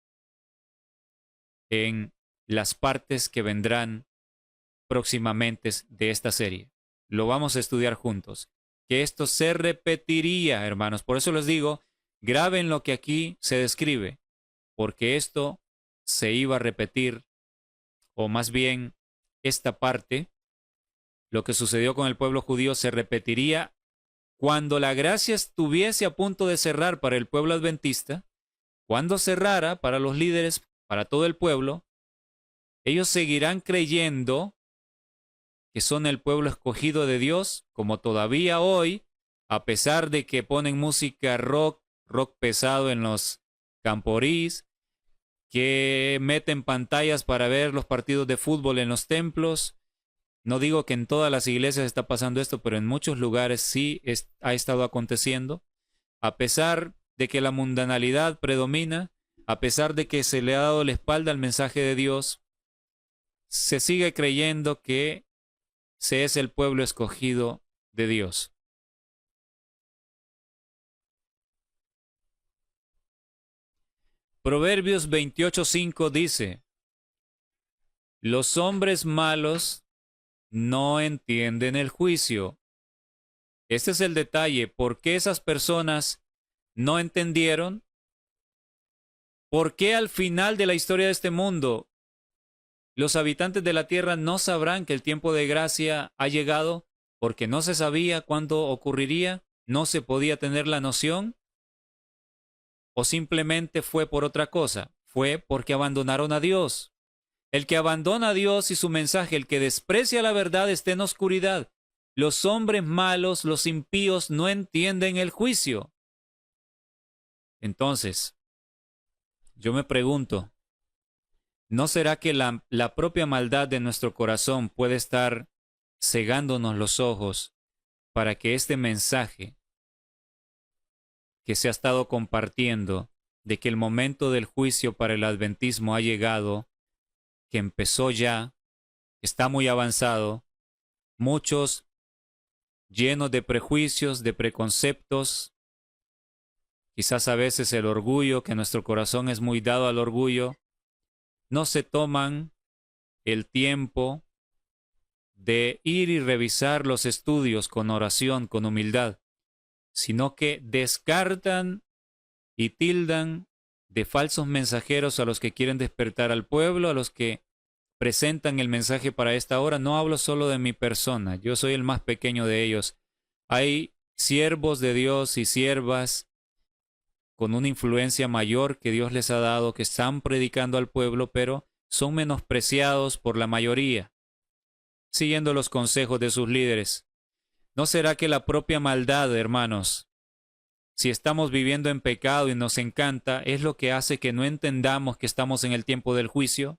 en las partes que vendrán próximamente de esta serie. Lo vamos a estudiar juntos. Que esto se repetiría, hermanos. Por eso les digo, graben lo que aquí se describe, porque esto se iba a repetir, o más bien, esta parte, lo que sucedió con el pueblo judío, se repetiría cuando la gracia estuviese a punto de cerrar para el pueblo adventista. Cuando cerrara para los líderes, para todo el pueblo, ellos seguirán creyendo que son el pueblo escogido de Dios, como todavía hoy, a pesar de que ponen música rock pesado en los camporís, que meten pantallas para ver los partidos de fútbol en los templos. No digo que en todas las iglesias está pasando esto, pero en muchos lugares sí ha estado aconteciendo. A pesar de que la mundanalidad predomina, a pesar de que se le ha dado la espalda al mensaje de Dios, se sigue creyendo que se es el pueblo escogido de Dios. Proverbios 28:5 dice: los hombres malos no entienden el juicio. Este es el detalle. ¿Por qué esas personas no entendieron? ¿Por qué al final de la historia de este mundo los habitantes de la tierra no sabrán que el tiempo de gracia ha llegado? Porque no se sabía cuándo ocurriría, no se podía tener la noción, o simplemente fue por otra cosa, fue porque abandonaron a Dios. El que abandona a Dios y su mensaje, el que desprecia la verdad, está en oscuridad. Los hombres malos, los impíos, no entienden el juicio. Entonces, yo me pregunto, ¿no será que la propia maldad de nuestro corazón puede estar cegándonos los ojos para que este mensaje que se ha estado compartiendo de que el momento del juicio para el adventismo ha llegado, que empezó ya, está muy avanzado, muchos llenos de prejuicios, de preconceptos, quizás a veces el orgullo, que nuestro corazón es muy dado al orgullo, no se toman el tiempo de ir y revisar los estudios con oración, con humildad, sino que descartan y tildan de falsos mensajeros a los que quieren despertar al pueblo, a los que presentan el mensaje para esta hora. No hablo solo de mi persona, yo soy el más pequeño de ellos. Hay siervos de Dios y siervas con una influencia mayor que Dios les ha dado, que están predicando al pueblo, pero son menospreciados por la mayoría, siguiendo los consejos de sus líderes. ¿No será que la propia maldad, hermanos, si estamos viviendo en pecado y nos encanta, es lo que hace que no entendamos que estamos en el tiempo del juicio?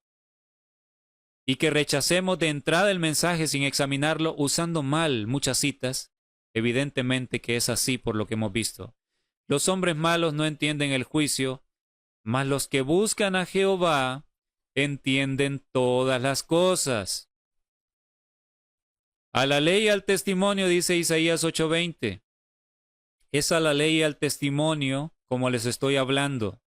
Y que rechacemos de entrada el mensaje sin examinarlo, usando mal muchas citas. Evidentemente que es así por lo que hemos visto. Los hombres malos no entienden el juicio, mas los que buscan a Jehová entienden todas las cosas. A la ley y al testimonio, dice Isaías 8:20. Es a la ley y al testimonio como les estoy hablando.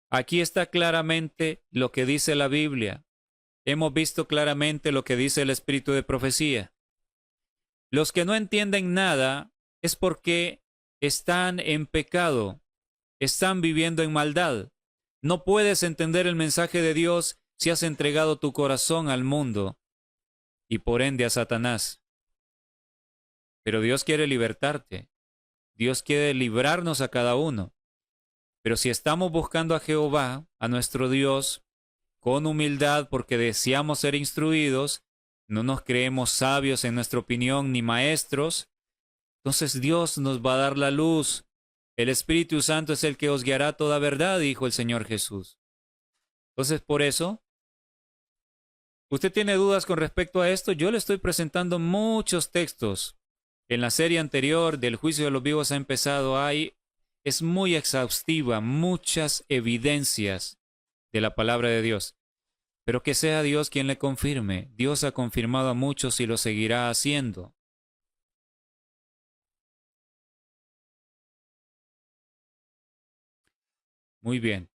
Aquí está claramente lo que dice la Biblia. Hemos visto claramente lo que dice el espíritu de profecía. Los que no entienden nada es porque están en pecado, están viviendo en maldad. No puedes entender el mensaje de Dios si has entregado tu corazón al mundo y por ende a Satanás. Pero Dios quiere libertarte. Dios quiere librarnos a cada uno. Pero si estamos buscando a Jehová, a nuestro Dios, con humildad porque deseamos ser instruidos, no nos creemos sabios en nuestra opinión ni maestros, entonces Dios nos va a dar la luz. El Espíritu Santo es el que os guiará a toda verdad, dijo el Señor Jesús. Entonces, por eso, ¿usted tiene dudas con respecto a esto? Yo le estoy presentando muchos textos. En la serie anterior del Juicio de los Vivos ha empezado, es muy exhaustiva, muchas evidencias de la palabra de Dios. Pero que sea Dios quien le confirme. Dios ha confirmado a muchos y lo seguirá haciendo. Muy bien.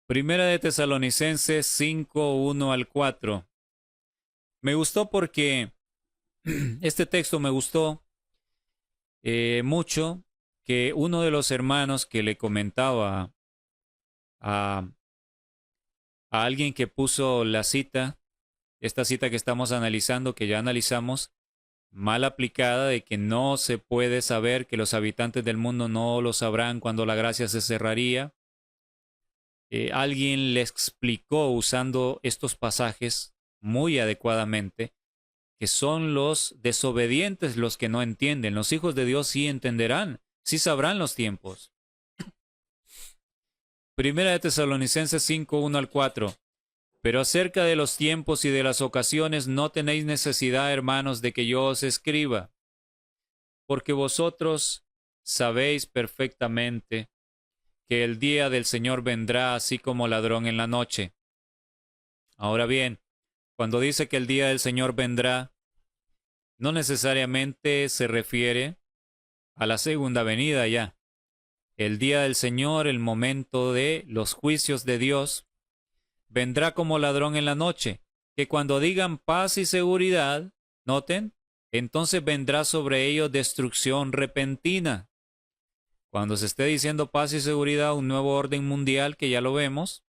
Primera de Tesalonicenses 5, 1 al 4. Me gustó porque este texto me gustó mucho, que uno de los hermanos que le comentaba a, a alguien que puso la cita, esta cita que estamos analizando, que ya analizamos, mal aplicada, de que no se puede saber, que los habitantes del mundo no lo sabrán cuando la gracia se cerraría. Alguien le explicó usando estos pasajes muy adecuadamente que son los desobedientes los que no entienden. Los hijos de Dios sí entenderán, sí sabrán los tiempos. Primera de Tesalonicenses 5, 1 al 4. Pero acerca de los tiempos y de las ocasiones no tenéis necesidad, hermanos, de que yo os escriba, porque vosotros sabéis perfectamente que el día del Señor vendrá así como ladrón en la noche. Ahora bien, cuando dice que el día del Señor vendrá, no necesariamente se refiere a la segunda venida ya. El día del Señor, el momento de los juicios de Dios, vendrá como ladrón en la noche, que cuando digan paz y seguridad, noten, entonces vendrá sobre ellos destrucción repentina. Cuando se esté diciendo paz y seguridad, un nuevo orden mundial, que ya lo vemos,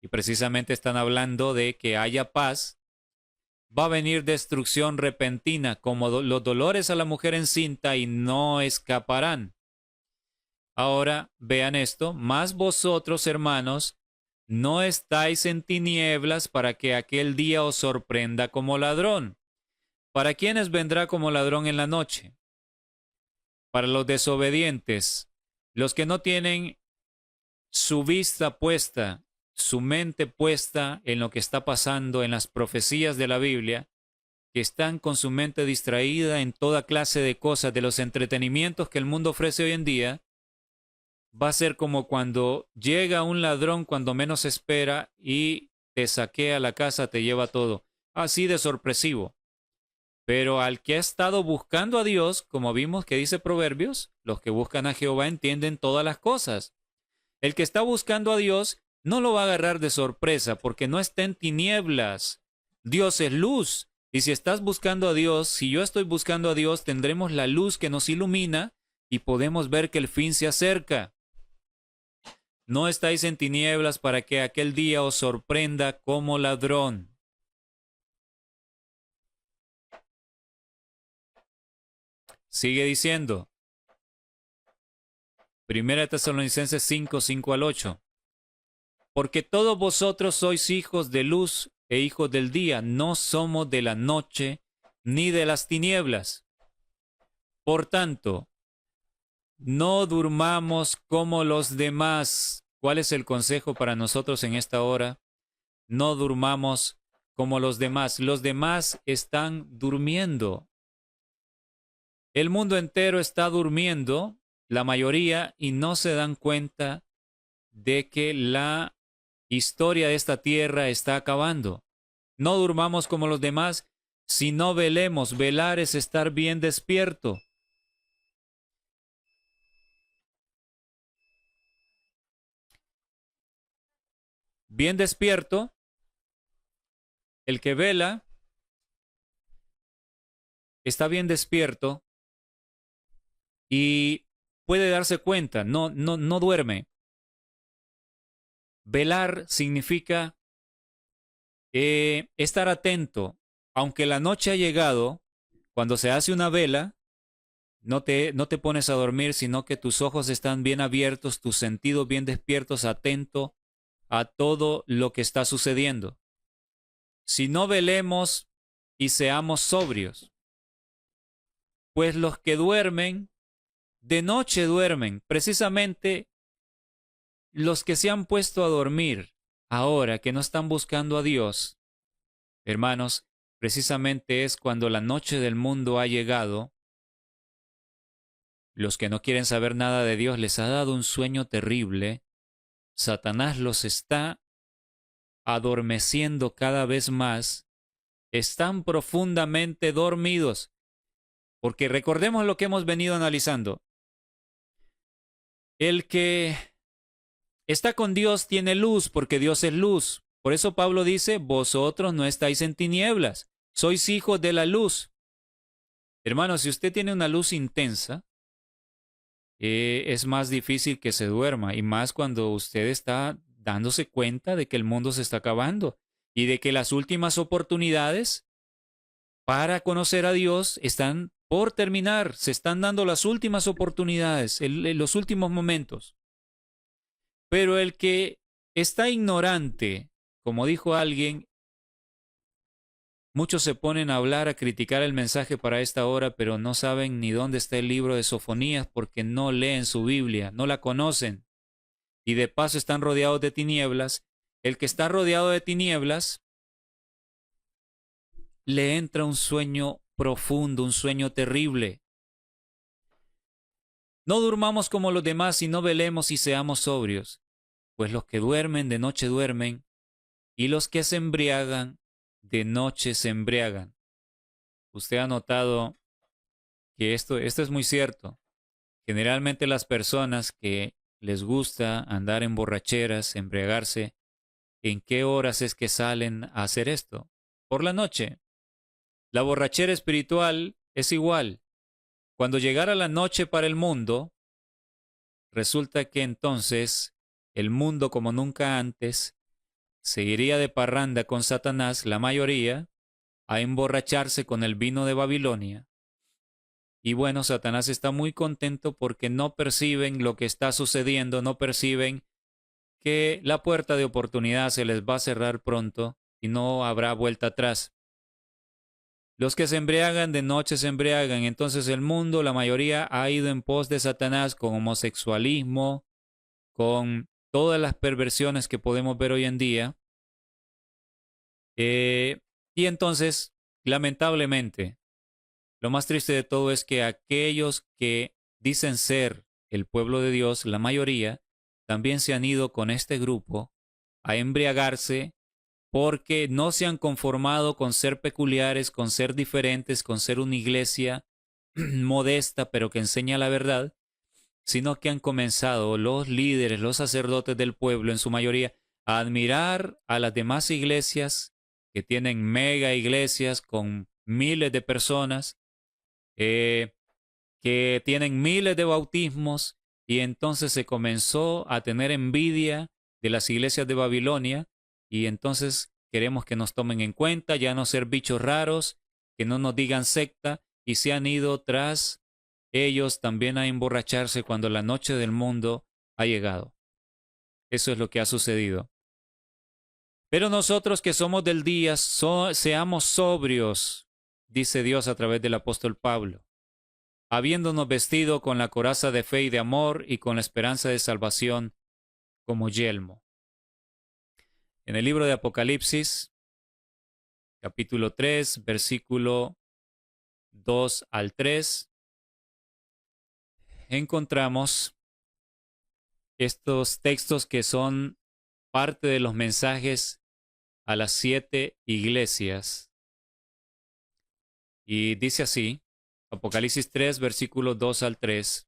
y precisamente están hablando de que haya paz, va a venir destrucción repentina, como los dolores a la mujer encinta, y no escaparán. Ahora, vean esto, mas vosotros, hermanos, no estáis en tinieblas para que aquel día os sorprenda como ladrón. ¿Para quiénes vendrá como ladrón en la noche? Para los desobedientes, los que no tienen su vista puesta, su mente puesta en lo que está pasando en las profecías de la Biblia, que están con su mente distraída en toda clase de cosas, de los entretenimientos que el mundo ofrece hoy en día. Va a ser como cuando llega un ladrón cuando menos espera y te saquea la casa, te lleva todo. Así de sorpresivo. Pero al que ha estado buscando a Dios, como vimos que dice Proverbios, los que buscan a Jehová entienden todas las cosas. El que está buscando a Dios no lo va a agarrar de sorpresa porque no está en tinieblas. Dios es luz. Y si estás buscando a Dios, si yo estoy buscando a Dios, tendremos la luz que nos ilumina y podemos ver que el fin se acerca. No estáis en tinieblas para que aquel día os sorprenda como ladrón. Sigue diciendo. Primera Tesalonicenses 5, 5 al 8. Porque todos vosotros sois hijos de luz e hijos del día, no somos de la noche ni de las tinieblas. Por tanto, no durmamos como los demás. ¿Cuál es el consejo para nosotros en esta hora? No durmamos como los demás. Los demás están durmiendo. El mundo entero está durmiendo, la mayoría, y no se dan cuenta de que la historia de esta tierra está acabando. No durmamos como los demás, sino velemos. Velar es estar bien despierto. Bien despierto, el que vela está bien despierto y puede darse cuenta, no duerme. Velar significa estar atento. Aunque la noche ha llegado, cuando se hace una vela, no te pones a dormir, sino que tus ojos están bien abiertos, tus sentidos bien despiertos, atento a todo lo que está sucediendo. Si no velemos y seamos sobrios, pues los que duermen, de noche duermen. Precisamente los que se han puesto a dormir ahora, que no están buscando a Dios, hermanos, precisamente es cuando la noche del mundo ha llegado. Los que no quieren saber nada de Dios les ha dado un sueño terrible. Satanás los está adormeciendo cada vez más. Están profundamente dormidos. Porque recordemos lo que hemos venido analizando. El que está con Dios tiene luz, porque Dios es luz. Por eso Pablo dice, vosotros no estáis en tinieblas, sois hijos de la luz. Hermanos, si usted tiene una luz intensa, es más difícil que se duerma, y más cuando usted está dándose cuenta de que el mundo se está acabando y de que las últimas oportunidades para conocer a Dios están por terminar, se están dando las últimas oportunidades, en los últimos momentos. Pero el que está ignorante, como dijo alguien, muchos se ponen a hablar, a criticar el mensaje para esta hora, pero no saben ni dónde está el libro de Sofonías porque no leen su Biblia, no la conocen. Y de paso están rodeados de tinieblas. El que está rodeado de tinieblas, le entra un sueño profundo, un sueño terrible. No durmamos como los demás y no velemos y seamos sobrios, pues los que duermen de noche duermen, y los que se embriagan de noche se embriagan. Usted ha notado que esto es muy cierto. Generalmente las personas que les gusta andar en borracheras, embriagarse, ¿en qué horas es que salen a hacer esto? Por la noche. La borrachera espiritual es igual. Cuando llegara la noche para el mundo, resulta que entonces el mundo, como nunca antes, seguiría de parranda con Satanás, la mayoría, a emborracharse con el vino de Babilonia. Y bueno, Satanás está muy contento porque no perciben lo que está sucediendo, no perciben que la puerta de oportunidad se les va a cerrar pronto y no habrá vuelta atrás. Los que se embriagan de noche se embriagan. Entonces el mundo, la mayoría, ha ido en pos de Satanás con homosexualismo, con todas las perversiones que podemos ver hoy en día. Y entonces, lamentablemente, lo más triste de todo es que aquellos que dicen ser el pueblo de Dios, la mayoría, también se han ido con este grupo a embriagarse porque no se han conformado con ser peculiares, con ser diferentes, con ser una iglesia modesta, pero que enseña la verdad, sino que han comenzado los líderes, los sacerdotes del pueblo, en su mayoría, a admirar a las demás iglesias que tienen mega iglesias con miles de personas, que tienen miles de bautismos, y entonces se comenzó a tener envidia de las iglesias de Babilonia, y entonces queremos que nos tomen en cuenta, ya no ser bichos raros, que no nos digan secta, y se han ido tras ellos también a emborracharse cuando la noche del mundo ha llegado. Eso es lo que ha sucedido. Pero nosotros que somos del día, seamos sobrios, dice Dios a través del apóstol Pablo, habiéndonos vestido con la coraza de fe y de amor y con la esperanza de salvación, como yelmo. En el libro de Apocalipsis, capítulo 3, versículo 2 al 3, encontramos estos textos que son parte de los mensajes a las 7 iglesias. Y dice así, Apocalipsis 3, versículo 2 al 3.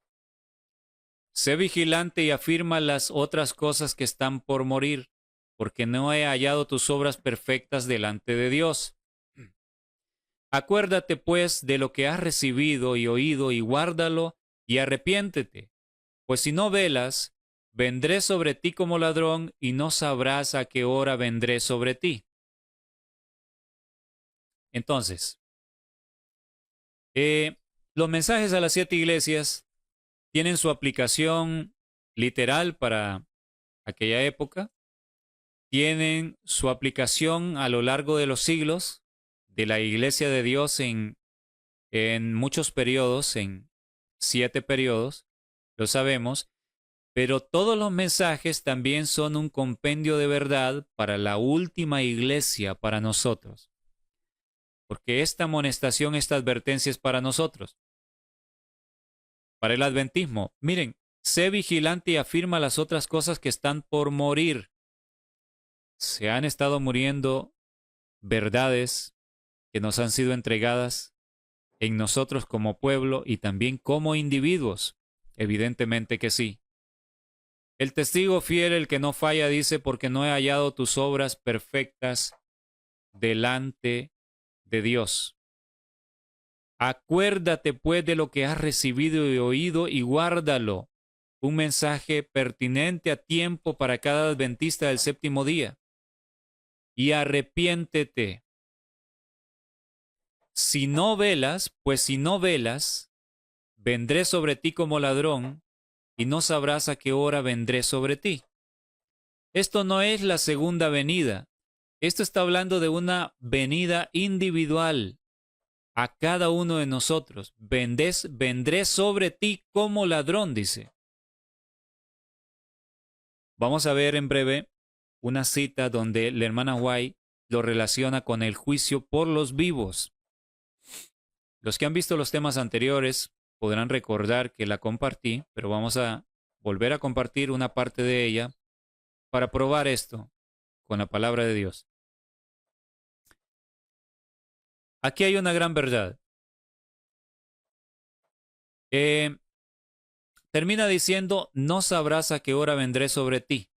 Sé vigilante y afirma las otras cosas que están por morir, porque no he hallado tus obras perfectas delante de Dios. Acuérdate, pues, de lo que has recibido y oído, y guárdalo, y arrepiéntete. Pues si no velas, vendré sobre ti como ladrón, y no sabrás a qué hora vendré sobre ti. Entonces, los mensajes a las 7 iglesias tienen su aplicación literal para aquella época, tienen su aplicación a lo largo de los siglos de la iglesia de Dios en muchos periodos, en 7 periodos, lo sabemos, pero todos los mensajes también son un compendio de verdad para la última iglesia, para nosotros. Porque esta amonestación, esta advertencia es para nosotros. Para el adventismo, miren, sé vigilante y afirma las otras cosas que están por morir. Se han estado muriendo verdades que nos han sido entregadas en nosotros como pueblo y también como individuos. Evidentemente que sí. El testigo fiel, el que no falla, dice, porque no he hallado tus obras perfectas delante de Dios. Acuérdate pues de lo que has recibido y oído y guárdalo. Un mensaje pertinente a tiempo para cada adventista del séptimo día. Y arrepiéntete. Si no velas, pues si no velas, vendré sobre ti como ladrón, y no sabrás a qué hora vendré sobre ti. Esto no es la segunda venida. Esto está hablando de una venida individual a cada uno de nosotros. Vendré sobre ti como ladrón, dice. Vamos a ver en breve una cita donde la hermana White lo relaciona con el juicio por los vivos. Los que han visto los temas anteriores podrán recordar que la compartí, pero vamos a volver a compartir una parte de ella para probar esto con la palabra de Dios. Aquí hay una gran verdad. Termina diciendo, no sabrás a qué hora vendré sobre ti.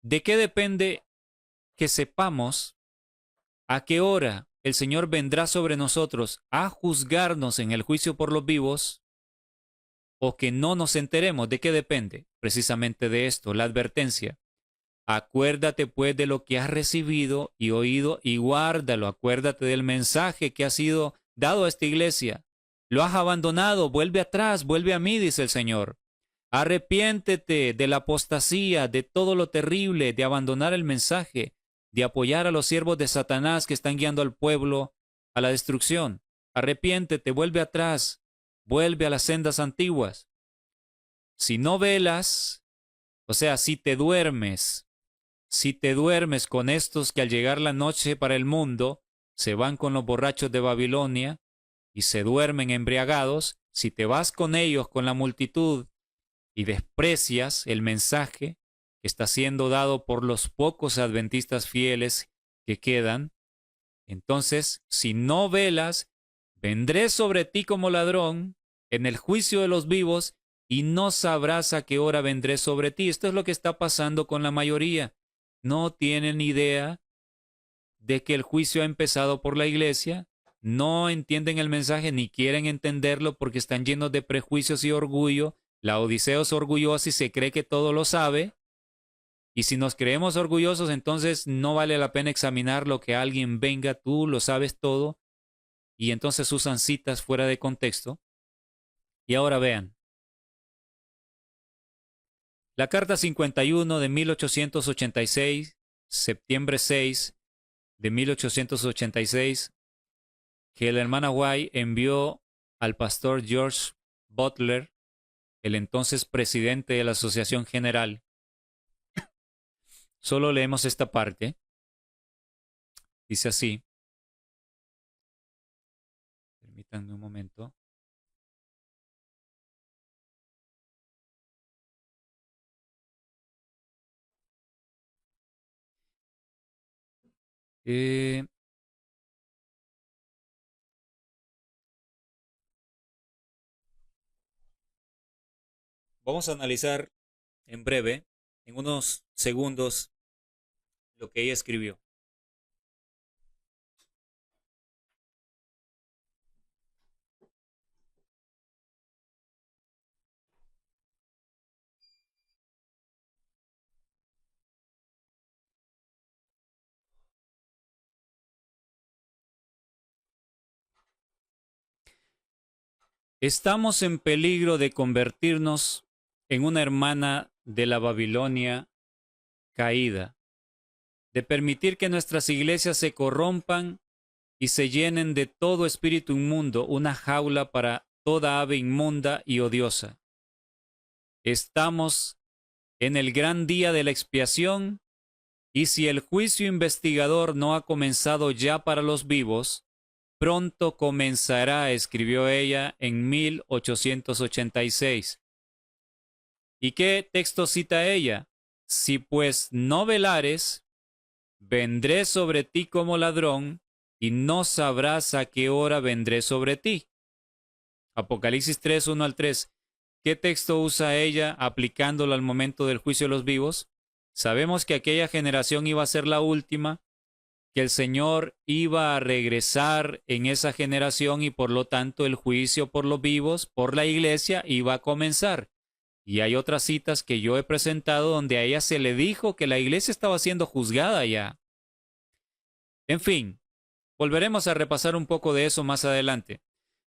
¿De qué depende que sepamos a qué hora el Señor vendrá sobre nosotros a juzgarnos en el juicio por los vivos o que no nos enteremos? ¿De qué depende? Precisamente de esto, la advertencia. Acuérdate pues de lo que has recibido y oído y guárdalo. Acuérdate del mensaje que ha sido dado a esta iglesia. Lo has abandonado, vuelve atrás, vuelve a mí, dice el Señor. Arrepiéntete de la apostasía, de todo lo terrible, de abandonar el mensaje, de apoyar a los siervos de Satanás que están guiando al pueblo a la destrucción. Arrepiéntete, vuelve atrás, vuelve a las sendas antiguas. Si no velas, o sea, si te duermes con estos que al llegar la noche para el mundo se van con los borrachos de Babilonia y se duermen embriagados, si te vas con ellos, con la multitud, y desprecias el mensaje que está siendo dado por los pocos adventistas fieles que quedan, entonces, si no velas, vendré sobre ti como ladrón en el juicio de los vivos y no sabrás a qué hora vendré sobre ti. Esto es lo que está pasando con la mayoría. No tienen idea de que el juicio ha empezado por la iglesia, no entienden el mensaje ni quieren entenderlo porque están llenos de prejuicios y orgullo. La Odisea es orgullosa y se cree que todo lo sabe. Y si nos creemos orgullosos, entonces no vale la pena examinar lo que alguien venga, tú lo sabes todo. Y entonces usan citas fuera de contexto. Y ahora vean. La carta 51 de 1886, septiembre 6 de 1886, que la hermana White envió al pastor George Butler el entonces presidente de la Asociación General. Solo leemos esta parte. Dice así. Permítanme un momento. Vamos a analizar en breve, en unos segundos, lo que ella escribió. Estamos en peligro de convertirnos en una hermana de la Babilonia caída, de permitir que nuestras iglesias se corrompan y se llenen de todo espíritu inmundo, una jaula para toda ave inmunda y odiosa. Estamos en el gran día de la expiación, y si el juicio investigador no ha comenzado ya para los vivos, pronto comenzará, escribió ella en 1886. ¿Y qué texto cita ella? Si pues no velares, vendré sobre ti como ladrón, y no sabrás a qué hora vendré sobre ti. Apocalipsis 3, 1 al 3. ¿Qué texto usa ella aplicándolo al momento del juicio de los vivos? Sabemos que aquella generación iba a ser la última, que el Señor iba a regresar en esa generación y por lo tanto el juicio por los vivos, por la iglesia, iba a comenzar. Y hay otras citas que yo he presentado donde a ella se le dijo que la iglesia estaba siendo juzgada ya. En fin, volveremos a repasar un poco de eso más adelante.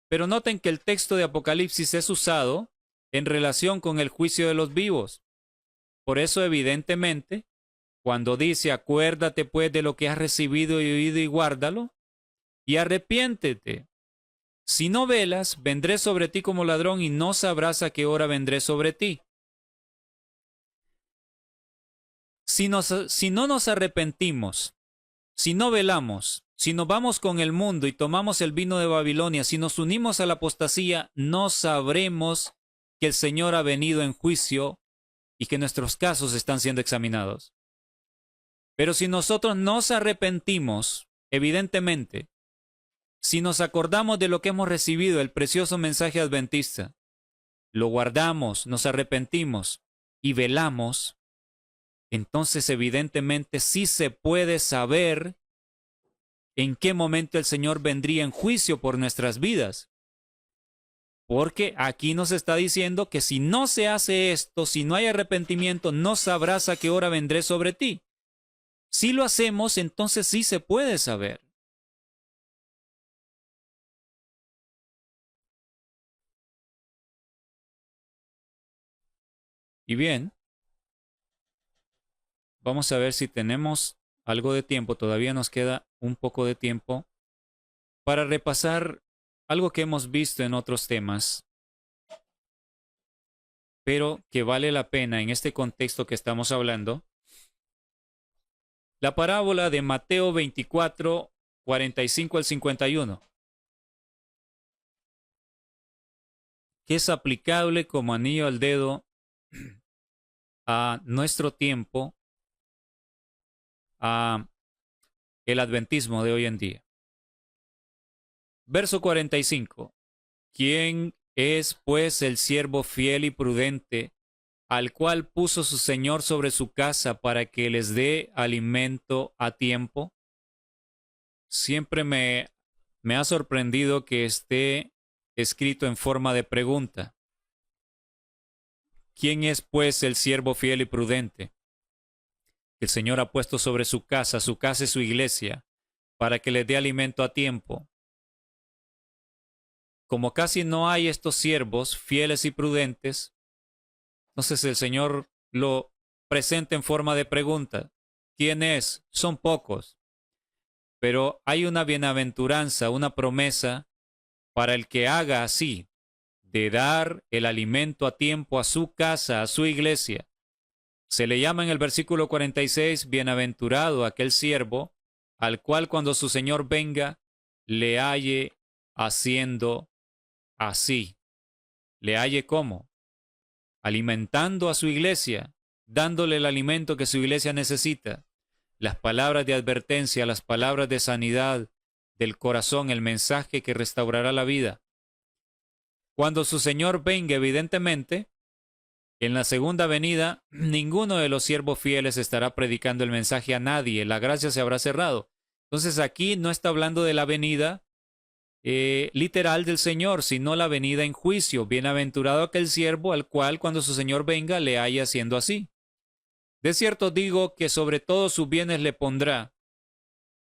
Pero noten que el texto de Apocalipsis es usado en relación con el juicio de los vivos. Por eso, evidentemente, cuando dice, acuérdate pues de lo que has recibido y oído y guárdalo, y arrepiéntete. Si no velas, vendré sobre ti como ladrón y no sabrás a qué hora vendré sobre ti. Si no nos arrepentimos, si no velamos, si nos vamos con el mundo y tomamos el vino de Babilonia, si nos unimos a la apostasía, no sabremos que el Señor ha venido en juicio y que nuestros casos están siendo examinados. Pero si nosotros nos arrepentimos, evidentemente, si nos acordamos de lo que hemos recibido, el precioso mensaje adventista, lo guardamos, nos arrepentimos y velamos, entonces evidentemente sí se puede saber en qué momento el Señor vendría en juicio por nuestras vidas. Porque aquí nos está diciendo que si no se hace esto, si no hay arrepentimiento, no sabrás a qué hora vendré sobre ti. Si lo hacemos, entonces sí se puede saber. Y bien, vamos a ver si tenemos algo de tiempo, todavía nos queda un poco de tiempo, para repasar algo que hemos visto en otros temas, pero que vale la pena en este contexto que estamos hablando. La parábola de Mateo 24, 45 al 51, que es aplicable como anillo al dedo a nuestro tiempo, a el adventismo de hoy en día. Verso 45. ¿Quién es, pues, el siervo fiel y prudente, al cual puso su Señor sobre su casa para que les dé alimento a tiempo? Siempre me ha sorprendido que esté escrito en forma de pregunta. ¿Quién es, pues, el siervo fiel y prudente? El Señor ha puesto sobre su casa es su iglesia, para que les dé alimento a tiempo. Como casi no hay estos siervos fieles y prudentes, entonces el Señor lo presenta en forma de pregunta. ¿Quién es? Son pocos. Pero hay una bienaventuranza, una promesa para el que haga así. de dar el alimento a tiempo a su casa, a su iglesia. Se le llama en el versículo 46, bienaventurado aquel siervo, al cual cuando su Señor venga, le halle haciendo así. ¿Le halle cómo? Alimentando a su iglesia, dándole el alimento que su iglesia necesita. Las palabras de advertencia, las palabras de sanidad del corazón, el mensaje que restaurará la vida. Cuando su Señor venga, evidentemente, en la segunda venida, ninguno de los siervos fieles estará predicando el mensaje a nadie. La gracia se habrá cerrado. Entonces aquí no está hablando de la venida literal del Señor, sino la venida en juicio. Bienaventurado aquel siervo al cual cuando su Señor venga le haya haciendo así. De cierto digo que sobre todos sus bienes le pondrá.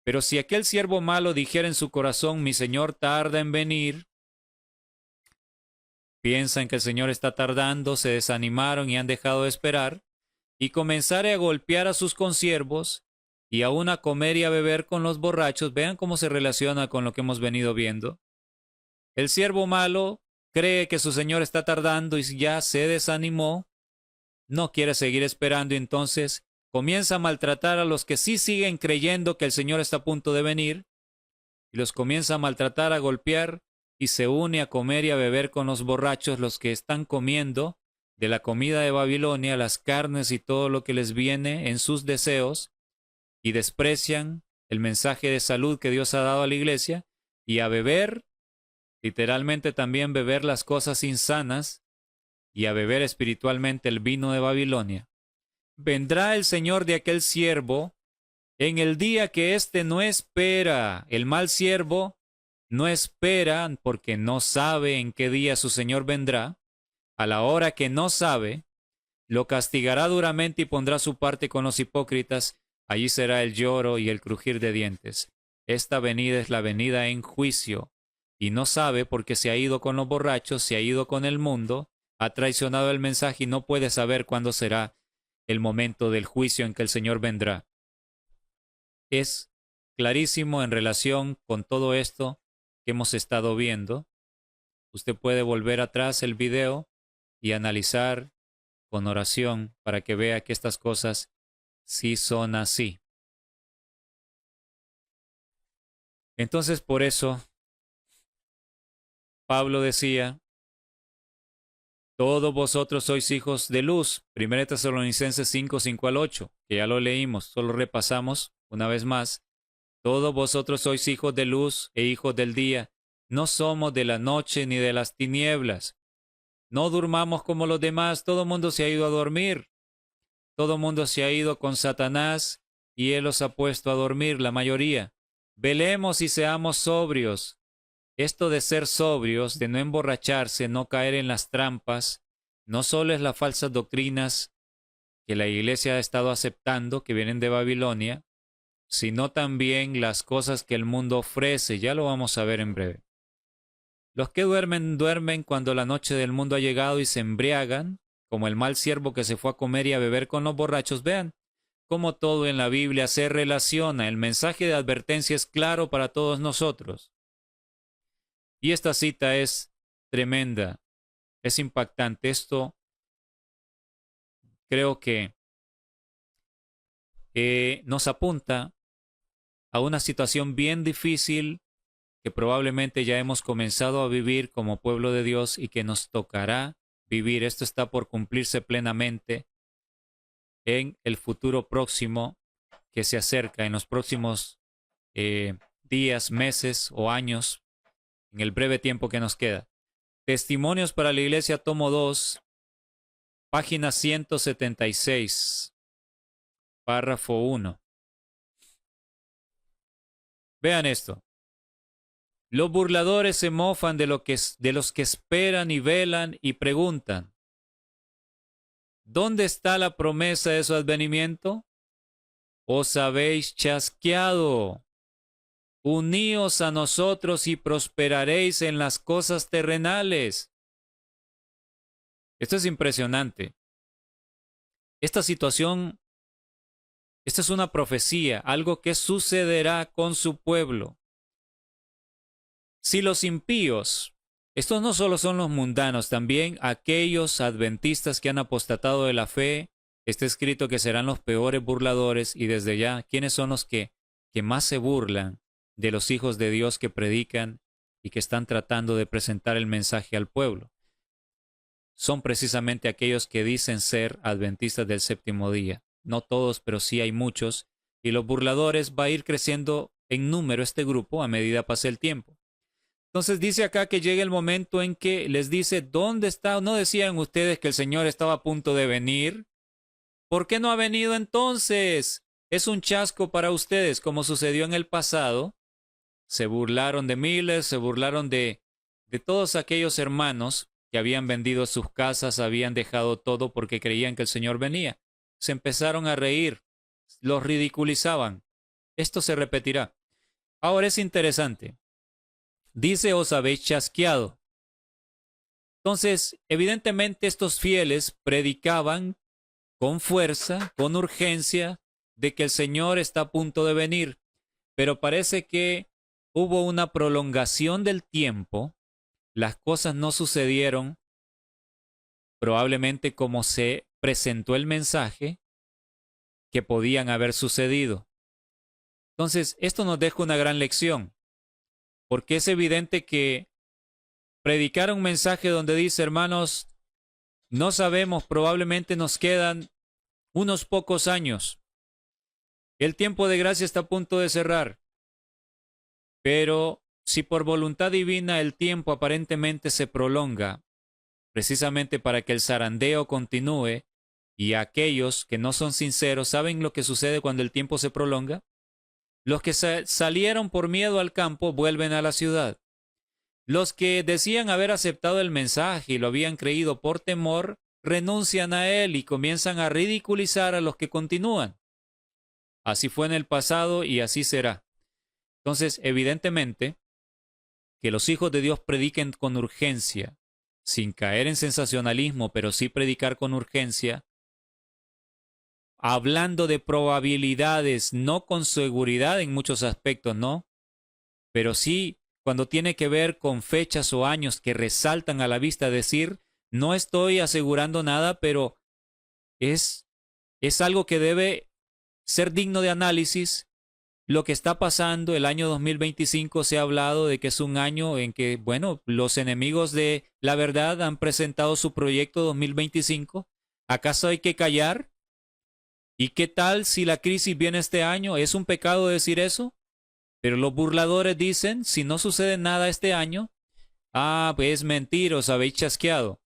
Pero si aquel siervo malo dijera en su corazón, mi Señor tarda en venir, piensan que el Señor está tardando, se desanimaron y han dejado de esperar, y comenzare a golpear a sus consiervos, y aún a comer y a beber con los borrachos. Vean cómo se relaciona con lo que hemos venido viendo. El siervo malo cree que su Señor está tardando y ya se desanimó, no quiere seguir esperando y entonces comienza a maltratar a los que sí siguen creyendo que el Señor está a punto de venir, y los comienza a maltratar, a golpear, y se une a comer y a beber con los borrachos, los que están comiendo de la comida de Babilonia, las carnes y todo lo que les viene en sus deseos, y desprecian el mensaje de salud que Dios ha dado a la iglesia, y a beber, literalmente también beber las cosas insanas, y a beber espiritualmente el vino de Babilonia. Vendrá el Señor de aquel siervo en el día que éste no espera. El mal siervo no espera porque no sabe en qué día su Señor vendrá. A la hora que no sabe, lo castigará duramente y pondrá su parte con los hipócritas. Allí será el lloro y el crujir de dientes. Esta venida es la venida en juicio, y no sabe porque se ha ido con los borrachos, se ha ido con el mundo, ha traicionado el mensaje y no puede saber cuándo será el momento del juicio en que el Señor vendrá. Es clarísimo en relación con todo esto que hemos estado viendo. Usted puede volver atrás el video y analizar con oración para que vea que estas cosas sí son así. Entonces, por eso, Pablo decía, todos vosotros sois hijos de luz. 1 Tesalonicenses 5, 5 al 8, que ya lo leímos, solo repasamos una vez más. Todos vosotros sois hijos de luz e hijos del día. No somos de la noche ni de las tinieblas. No durmamos como los demás. Todo el mundo se ha ido a dormir. Todo el mundo se ha ido con Satanás y él los ha puesto a dormir, la mayoría. Velemos y seamos sobrios. Esto de ser sobrios, de no emborracharse, no caer en las trampas, no solo es las falsas doctrinas que la iglesia ha estado aceptando, que vienen de Babilonia, sino también las cosas que el mundo ofrece. Ya lo vamos a ver en breve. Los que duermen, duermen cuando la noche del mundo ha llegado y se embriagan, como el mal siervo que se fue a comer y a beber con los borrachos. Vean cómo todo en la Biblia se relaciona. El mensaje de advertencia es claro para todos nosotros. Y esta cita es tremenda, es impactante. Esto creo que nos apunta a una situación bien difícil que probablemente ya hemos comenzado a vivir como pueblo de Dios y que nos tocará vivir. Esto está por cumplirse plenamente en el futuro próximo que se acerca, en los próximos días, meses o años, en el breve tiempo que nos queda. Testimonios para la Iglesia, tomo 2, página 176, párrafo 1. Vean esto. Los burladores se mofan de los que esperan y velan y preguntan, ¿dónde está la promesa de su advenimiento? Os habéis chasqueado. Uníos a nosotros y prosperaréis en las cosas terrenales. Esto es impresionante. Esta situación, esta es una profecía, algo que sucederá con su pueblo. Si los impíos, Estos no solo son los mundanos, también aquellos adventistas que han apostatado de la fe. Está escrito que serán los peores burladores, y desde ya, ¿quiénes son los que más se burlan de los hijos de Dios que predican y que están tratando de presentar el mensaje al pueblo? Son precisamente aquellos que dicen ser adventistas del séptimo día. No todos, pero sí hay muchos. Y los burladores va a ir creciendo en número este grupo a medida pase el tiempo. Entonces dice acá que llega el momento en que les dice, ¿dónde está? ¿No decían ustedes que el Señor estaba a punto de venir? ¿Por qué no ha venido entonces? Es un chasco para ustedes, como sucedió en el pasado. Se burlaron de Miller, se burlaron de todos aquellos hermanos que habían vendido sus casas, habían dejado todo porque creían que el Señor venía. Se empezaron a reír, los ridiculizaban. Esto se repetirá. Ahora es interesante. Dice, os habéis chasqueado. Entonces, evidentemente estos fieles predicaban con fuerza, con urgencia, de que el Señor está a punto de venir. Pero parece que hubo una prolongación del tiempo. Las cosas no sucedieron probablemente como se presentó el mensaje que podían haber sucedido. Entonces, esto nos deja una gran lección, porque es evidente que predicar un mensaje donde dice, hermanos, no sabemos, probablemente nos quedan unos pocos años. El tiempo de gracia está a punto de cerrar. Pero si por voluntad divina el tiempo aparentemente se prolonga, precisamente para que el zarandeo continúe, y aquellos que no son sinceros, ¿saben lo que sucede cuando el tiempo se prolonga? Los que salieron por miedo al campo vuelven a la ciudad. Los que decían haber aceptado el mensaje y lo habían creído por temor, renuncian a él y comienzan a ridiculizar a los que continúan. Así fue en el pasado y así será. Entonces, evidentemente, que los hijos de Dios prediquen con urgencia, sin caer en sensacionalismo, pero sí predicar con urgencia, hablando de probabilidades, no con seguridad en muchos aspectos, ¿no? Pero sí cuando tiene que ver con fechas o años que resaltan a la vista, decir, no estoy asegurando nada, pero es algo que debe ser digno de análisis. Lo que está pasando, el año 2025 se ha hablado de que es un año en que, bueno, los enemigos de la verdad han presentado su proyecto 2025. ¿Acaso hay que callar? ¿Y qué tal si la crisis viene este año? ¿Es un pecado decir eso? Pero los burladores dicen, si no sucede nada este año, pues es mentira, os habéis chasqueado.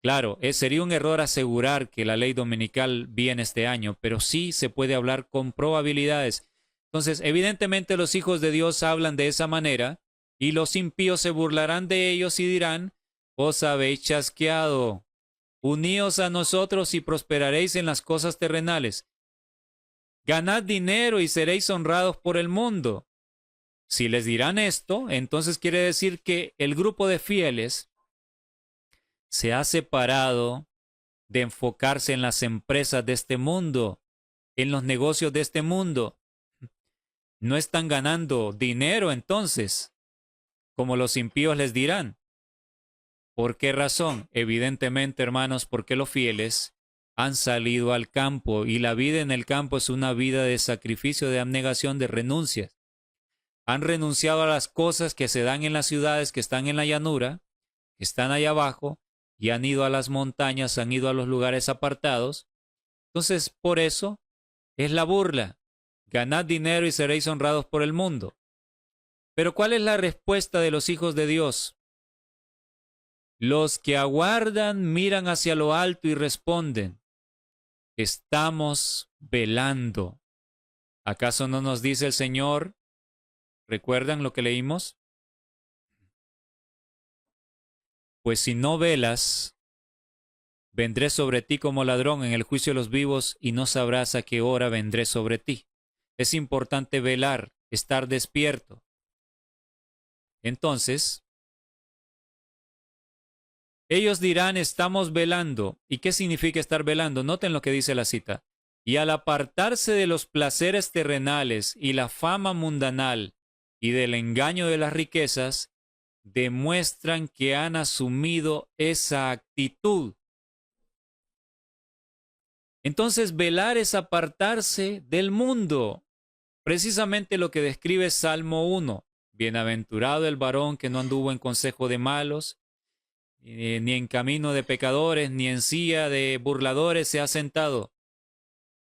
Claro, sería un error asegurar que la ley dominical viene este año, pero sí se puede hablar con probabilidades. Entonces, evidentemente los hijos de Dios hablan de esa manera, y los impíos se burlarán de ellos y dirán, os habéis chasqueado. Uníos a nosotros y prosperaréis en las cosas terrenales. Ganad dinero y seréis honrados por el mundo. Si les dirán esto, entonces quiere decir que el grupo de fieles se ha separado de enfocarse en las empresas de este mundo, en los negocios de este mundo. No están ganando dinero entonces, como los impíos les dirán. ¿Por qué razón? Evidentemente, hermanos, porque los fieles han salido al campo, y la vida en el campo es una vida de sacrificio, de abnegación, de renuncias. Han renunciado a las cosas que se dan en las ciudades, que están en la llanura, que están allá abajo, y han ido a las montañas, han ido a los lugares apartados. Entonces, por eso es la burla. Ganad dinero y seréis honrados por el mundo. Pero ¿cuál es la respuesta de los hijos de Dios? Los que aguardan miran hacia lo alto y responden, estamos velando. ¿Acaso no nos dice el Señor? ¿Recuerdan lo que leímos? Pues si no velas, vendré sobre ti como ladrón en el juicio de los vivos, y no sabrás a qué hora vendré sobre ti. Es importante velar, estar despierto. Entonces, ellos dirán, estamos velando. ¿Y qué significa estar velando? Noten lo que dice la cita. Y al apartarse de los placeres terrenales y la fama mundanal y del engaño de las riquezas, demuestran que han asumido esa actitud. Entonces, velar es apartarse del mundo. Precisamente lo que describe Salmo 1. Bienaventurado el varón que no anduvo en consejo de malos, ni en camino de pecadores, ni en silla de burladores se ha sentado,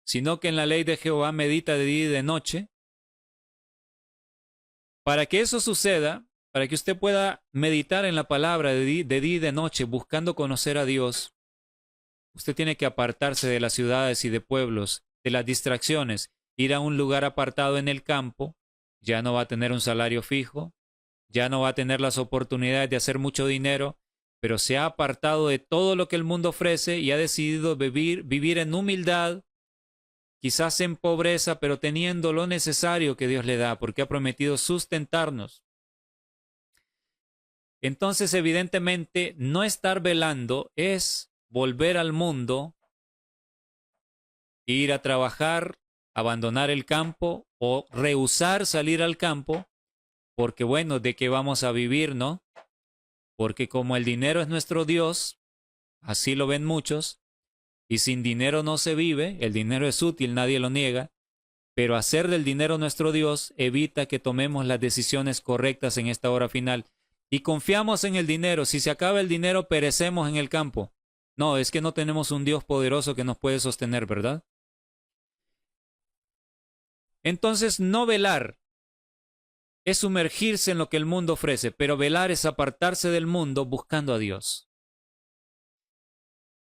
sino que en la ley de Jehová medita de día y de noche. Para que eso suceda, para que usted pueda meditar en la palabra de día y de noche, buscando conocer a Dios, usted tiene que apartarse de las ciudades y de pueblos, de las distracciones, ir a un lugar apartado en el campo. Ya no va a tener un salario fijo, ya no va a tener las oportunidades de hacer mucho dinero, pero se ha apartado de todo lo que el mundo ofrece y ha decidido vivir en humildad, quizás en pobreza, pero teniendo lo necesario que Dios le da, porque ha prometido sustentarnos. Entonces, evidentemente, no estar velando es volver al mundo, ir a trabajar, abandonar el campo o rehusar salir al campo, porque bueno, ¿de qué vamos a vivir, no? Porque como el dinero es nuestro Dios, así lo ven muchos, y sin dinero no se vive, el dinero es útil, nadie lo niega, pero hacer del dinero nuestro Dios evita que tomemos las decisiones correctas en esta hora final. Y confiamos en el dinero. Si se acaba el dinero, perecemos en el campo. No, es que no tenemos un Dios poderoso que nos puede sostener, ¿verdad? Entonces, no velar es sumergirse en lo que el mundo ofrece, pero velar es apartarse del mundo buscando a Dios.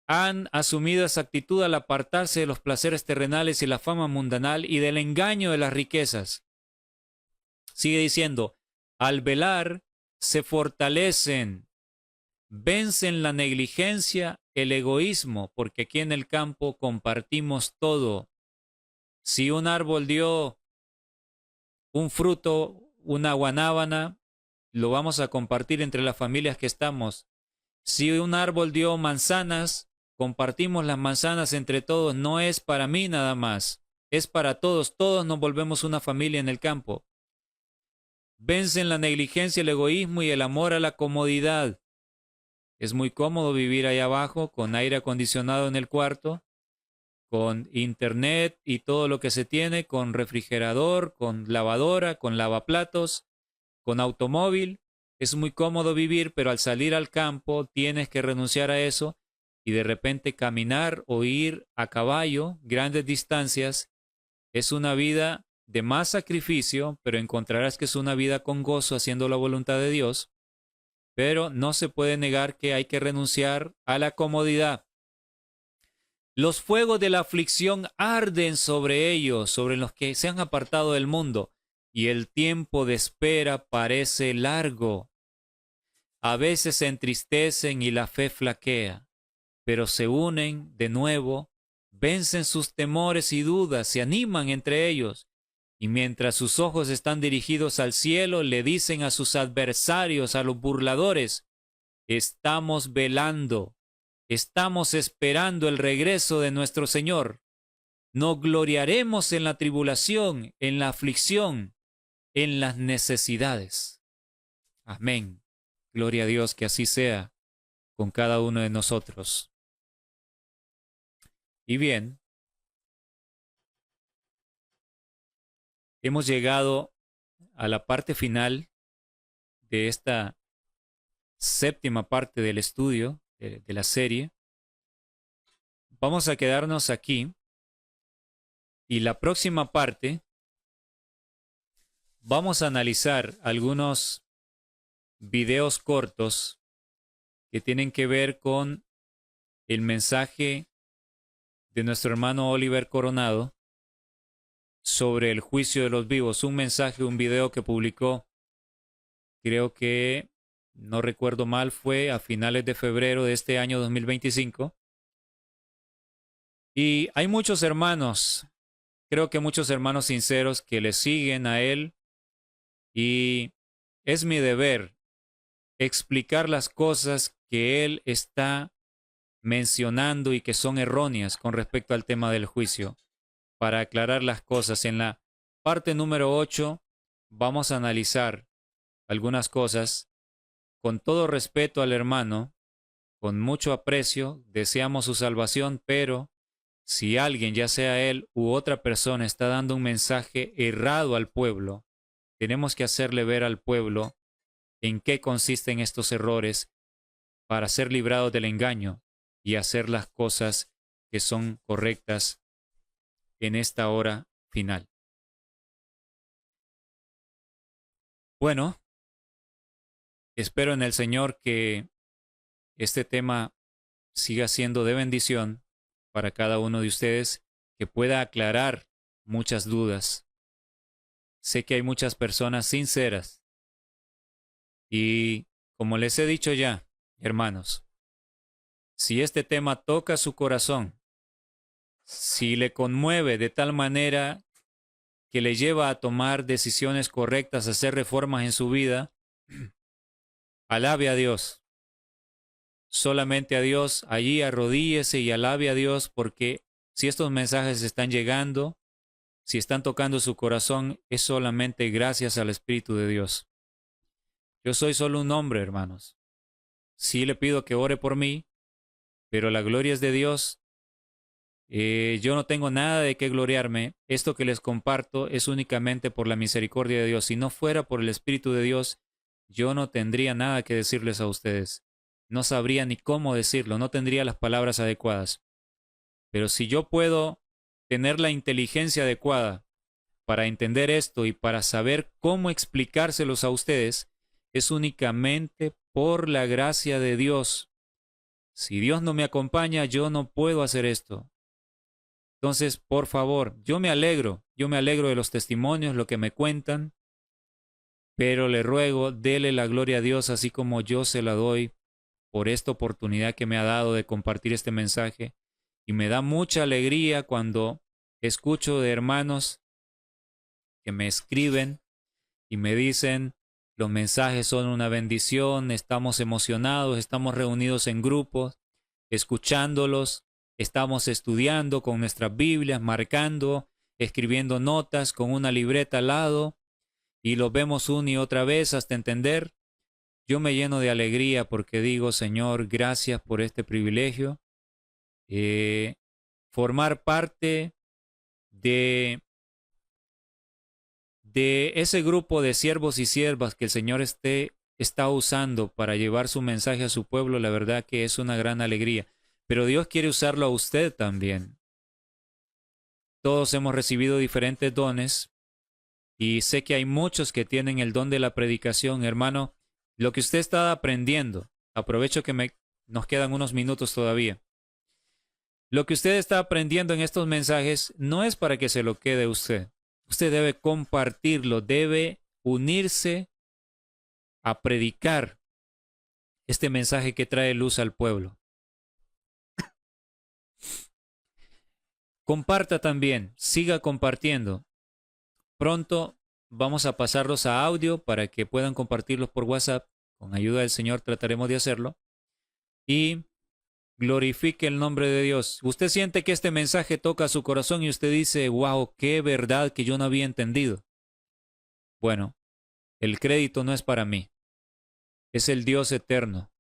Han asumido esa actitud al apartarse de los placeres terrenales y la fama mundanal y del engaño de las riquezas. Sigue diciendo, al velar se fortalecen, vencen la negligencia, el egoísmo, porque aquí en el campo compartimos todo. Si un árbol dio un fruto, una guanábana, lo vamos a compartir entre las familias que estamos. Si un árbol dio manzanas, compartimos las manzanas entre todos. No es para mí nada más, es para todos. Todos nos volvemos una familia en el campo. Vencen la negligencia, el egoísmo y el amor a la comodidad. Es muy cómodo vivir ahí abajo con aire acondicionado en el cuarto, con internet y todo lo que se tiene, con refrigerador, con lavadora, con lavaplatos, con automóvil. Es muy cómodo vivir, pero al salir al campo tienes que renunciar a eso y de repente caminar o ir a caballo grandes distancias. Es una vida de más sacrificio, pero encontrarás que es una vida con gozo haciendo la voluntad de Dios. Pero no se puede negar que hay que renunciar a la comodidad. Los fuegos de la aflicción arden sobre ellos, sobre los que se han apartado del mundo, y el tiempo de espera parece largo. A veces se entristecen y la fe flaquea, pero se unen de nuevo, vencen sus temores y dudas, se animan entre ellos, y mientras sus ojos están dirigidos al cielo, le dicen a sus adversarios, a los burladores, estamos velando, estamos esperando el regreso de nuestro Señor. Nos gloriaremos en la tribulación, en la aflicción, en las necesidades. Amén. Gloria a Dios, que así sea con cada uno de nosotros. Y bien, hemos llegado a la parte final de esta séptima parte del estudio de la serie. Vamos a quedarnos aquí y la próxima parte vamos a analizar algunos videos cortos que tienen que ver con el mensaje de nuestro hermano Oliver Coronado sobre el juicio de los vivos. Un mensaje, un video que publicó, creo que, no recuerdo mal, fue a finales de febrero de este año 2025. Y hay muchos hermanos, creo que muchos hermanos sinceros que le siguen a él, y es mi deber explicar las cosas que él está mencionando y que son erróneas con respecto al tema del juicio. Para aclarar las cosas, en la parte número 8 vamos a analizar algunas cosas con todo respeto al hermano, con mucho aprecio, deseamos su salvación, pero si alguien, ya sea él u otra persona, está dando un mensaje errado al pueblo, tenemos que hacerle ver al pueblo en qué consisten estos errores para ser librados del engaño y hacer las cosas que son correctas en esta hora final. Bueno, espero en el Señor que este tema siga siendo de bendición para cada uno de ustedes, que pueda aclarar muchas dudas. Sé que hay muchas personas sinceras y, como les he dicho ya, hermanos, si este tema toca su corazón, si le conmueve de tal manera que le lleva a tomar decisiones correctas, a hacer reformas en su vida, alabe a Dios. Solamente a Dios, allí arrodíllese y alabe a Dios, porque si estos mensajes están llegando, si están tocando su corazón, es solamente gracias al Espíritu de Dios. Yo soy solo un hombre, hermanos. Sí le pido que ore por mí, pero la gloria es de Dios. Yo no tengo nada de qué gloriarme. Esto que les comparto es únicamente por la misericordia de Dios. Si no fuera por el Espíritu de Dios, yo no tendría nada que decirles a ustedes. No sabría ni cómo decirlo, no tendría las palabras adecuadas. Pero si yo puedo tener la inteligencia adecuada para entender esto y para saber cómo explicárselos a ustedes, es únicamente por la gracia de Dios. Si Dios no me acompaña, yo no puedo hacer esto. Entonces, por favor, yo me alegro de los testimonios, lo que me cuentan, pero le ruego, dele la gloria a Dios así como yo se la doy por esta oportunidad que me ha dado de compartir este mensaje. Y me da mucha alegría cuando escucho de hermanos que me escriben y me dicen, los mensajes son una bendición, estamos emocionados, estamos reunidos en grupos, escuchándolos, estamos estudiando con nuestras Biblias, marcando, escribiendo notas con una libreta al lado, y los vemos una y otra vez hasta entender. Yo me lleno de alegría porque digo, Señor, gracias por este privilegio. Formar parte de ese grupo de siervos y siervas que el Señor está usando para llevar su mensaje a su pueblo, la verdad que es una gran alegría. Pero Dios quiere usarlo a usted también. Todos hemos recibido diferentes dones y sé que hay muchos que tienen el don de la predicación. Hermano, lo que usted está aprendiendo, aprovecho que nos quedan unos minutos todavía. Lo que usted está aprendiendo en estos mensajes no es para que se lo quede usted. Usted debe compartirlo, debe unirse a predicar este mensaje que trae luz al pueblo. Comparta también, siga compartiendo. Pronto vamos a pasarlos a audio para que puedan compartirlos por WhatsApp. Con ayuda del Señor trataremos de hacerlo. Y glorifique el nombre de Dios. Usted siente que este mensaje toca su corazón y usted dice, wow, qué verdad que yo no había entendido. Bueno, el crédito no es para mí. Es el Dios eterno.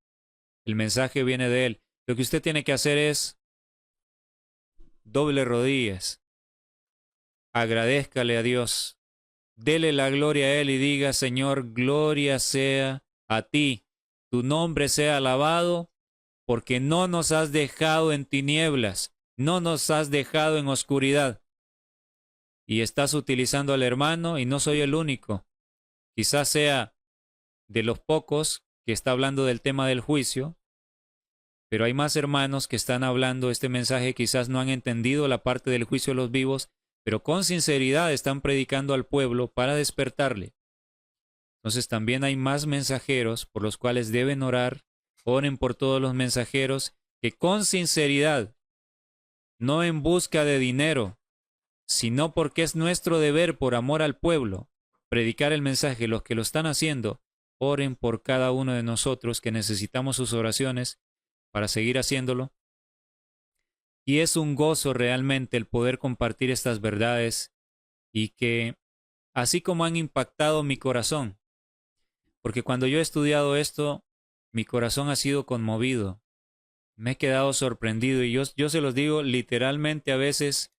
El mensaje viene de Él. Lo que usted tiene que hacer es doble rodillas. Agradézcale a Dios. Dele la gloria a Él y diga, Señor, gloria sea a ti. Tu nombre sea alabado, porque no nos has dejado en tinieblas, no nos has dejado en oscuridad. Y estás utilizando al hermano y no soy el único. Quizás sea de los pocos que está hablando del tema del juicio, pero hay más hermanos que están hablando este mensaje, quizás no han entendido la parte del juicio de los vivos, pero con sinceridad están predicando al pueblo para despertarle. Entonces también hay más mensajeros por los cuales deben orar. Oren por todos los mensajeros que con sinceridad, no en busca de dinero, sino porque es nuestro deber por amor al pueblo, predicar el mensaje. Los que lo están haciendo, oren por cada uno de nosotros que necesitamos sus oraciones para seguir haciéndolo. Y es un gozo realmente el poder compartir estas verdades y que, así como han impactado mi corazón, porque cuando yo he estudiado esto, mi corazón ha sido conmovido. Me he quedado sorprendido y yo se los digo literalmente a veces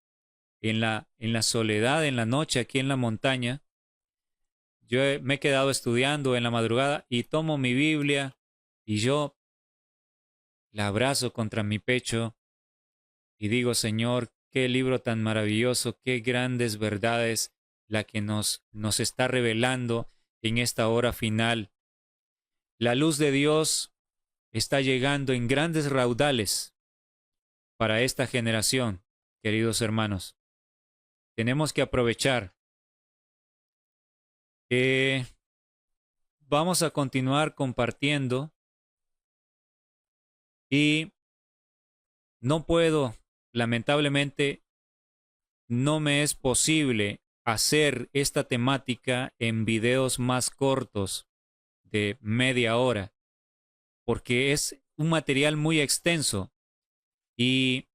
en la soledad, en la noche, aquí en la montaña. Me he quedado estudiando en la madrugada y tomo mi Biblia y yo la abrazo contra mi pecho y digo, Señor, qué libro tan maravilloso, qué grandes verdades la que nos está revelando en esta hora final. La luz de Dios está llegando en grandes raudales para esta generación, queridos hermanos. Tenemos que aprovechar. Vamos a continuar compartiendo y no puedo, lamentablemente, no me es posible hacer esta temática en videos más cortos de media hora, porque es un material muy extenso y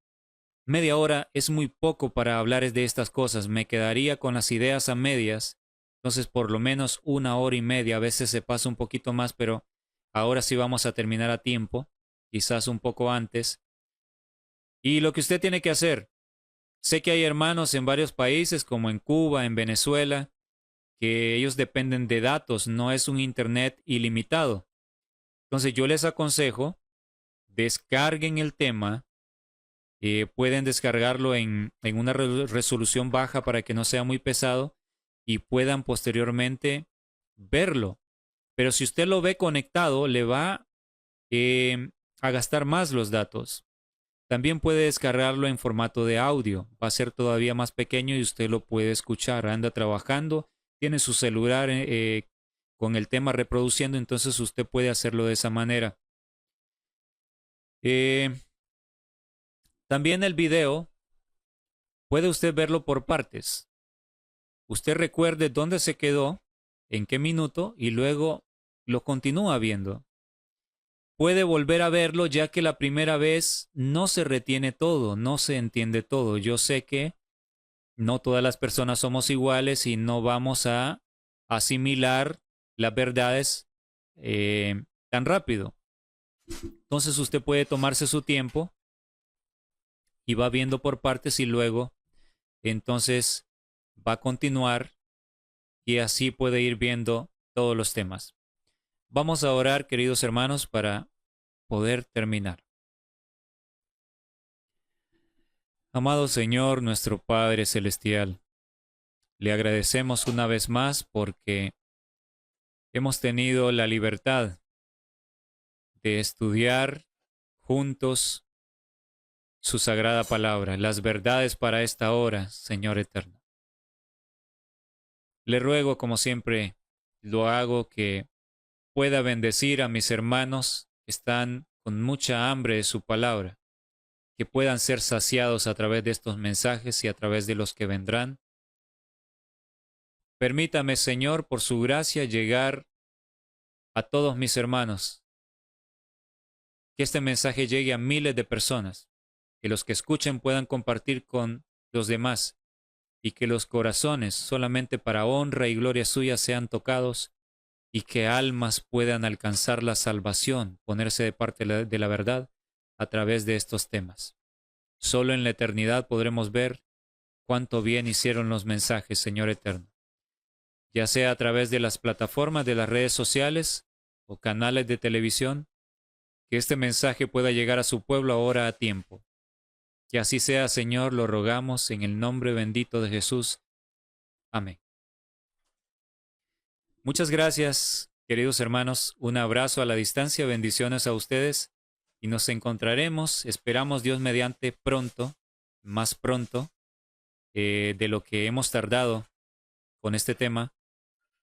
media hora es muy poco para hablar de estas cosas. Me quedaría con las ideas a medias, entonces por lo menos 1 hora y media, a veces se pasa un poquito más, pero ahora sí vamos a terminar a tiempo, quizás un poco antes. Y lo que usted tiene que hacer, sé que hay hermanos en varios países, como en Cuba, en Venezuela, que ellos dependen de datos, no es un internet ilimitado. Entonces yo les aconsejo, descarguen el tema, pueden descargarlo en una resolución baja para que no sea muy pesado y puedan posteriormente verlo. Pero si usted lo ve conectado, le va a gastar más los datos. También puede descargarlo en formato de audio. Va a ser todavía más pequeño y usted lo puede escuchar. Anda trabajando, tiene su celular con el tema reproduciendo, entonces usted puede hacerlo de esa manera. También el video puede usted verlo por partes. Usted recuerde dónde se quedó, en qué minuto, y luego lo continúa viendo. Puede volver a verlo ya que la primera vez no se retiene todo, no se entiende todo. Yo sé que no todas las personas somos iguales y no vamos a asimilar las verdades tan rápido. Entonces usted puede tomarse su tiempo y va viendo por partes y luego entonces va a continuar y así puede ir viendo todos los temas. Vamos a orar, queridos hermanos, para poder terminar. Amado Señor, nuestro Padre Celestial, le agradecemos una vez más porque hemos tenido la libertad de estudiar juntos su sagrada palabra, las verdades para esta hora, Señor eterno. Le ruego, como siempre lo hago, que pueda bendecir a mis hermanos que están con mucha hambre de su palabra, que puedan ser saciados a través de estos mensajes y a través de los que vendrán. Permítame, Señor, por su gracia, llegar a todos mis hermanos, que este mensaje llegue a miles de personas, que los que escuchen puedan compartir con los demás y que los corazones, solamente para honra y gloria suya, sean tocados y que almas puedan alcanzar la salvación, ponerse de parte de la verdad a través de estos temas. Solo en la eternidad podremos ver cuánto bien hicieron los mensajes, Señor eterno, ya sea a través de las plataformas de las redes sociales o canales de televisión, que este mensaje pueda llegar a su pueblo ahora a tiempo. Que así sea, Señor, lo rogamos en el nombre bendito de Jesús. Amén. Muchas gracias, queridos hermanos. Un abrazo a la distancia, bendiciones a ustedes y nos encontraremos, esperamos Dios mediante pronto, más pronto de lo que hemos tardado con este tema,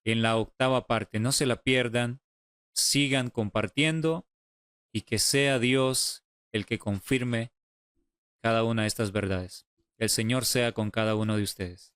en la 8ª parte. No se la pierdan, sigan compartiendo y que sea Dios el que confirme cada una de estas verdades. El Señor sea con cada uno de ustedes.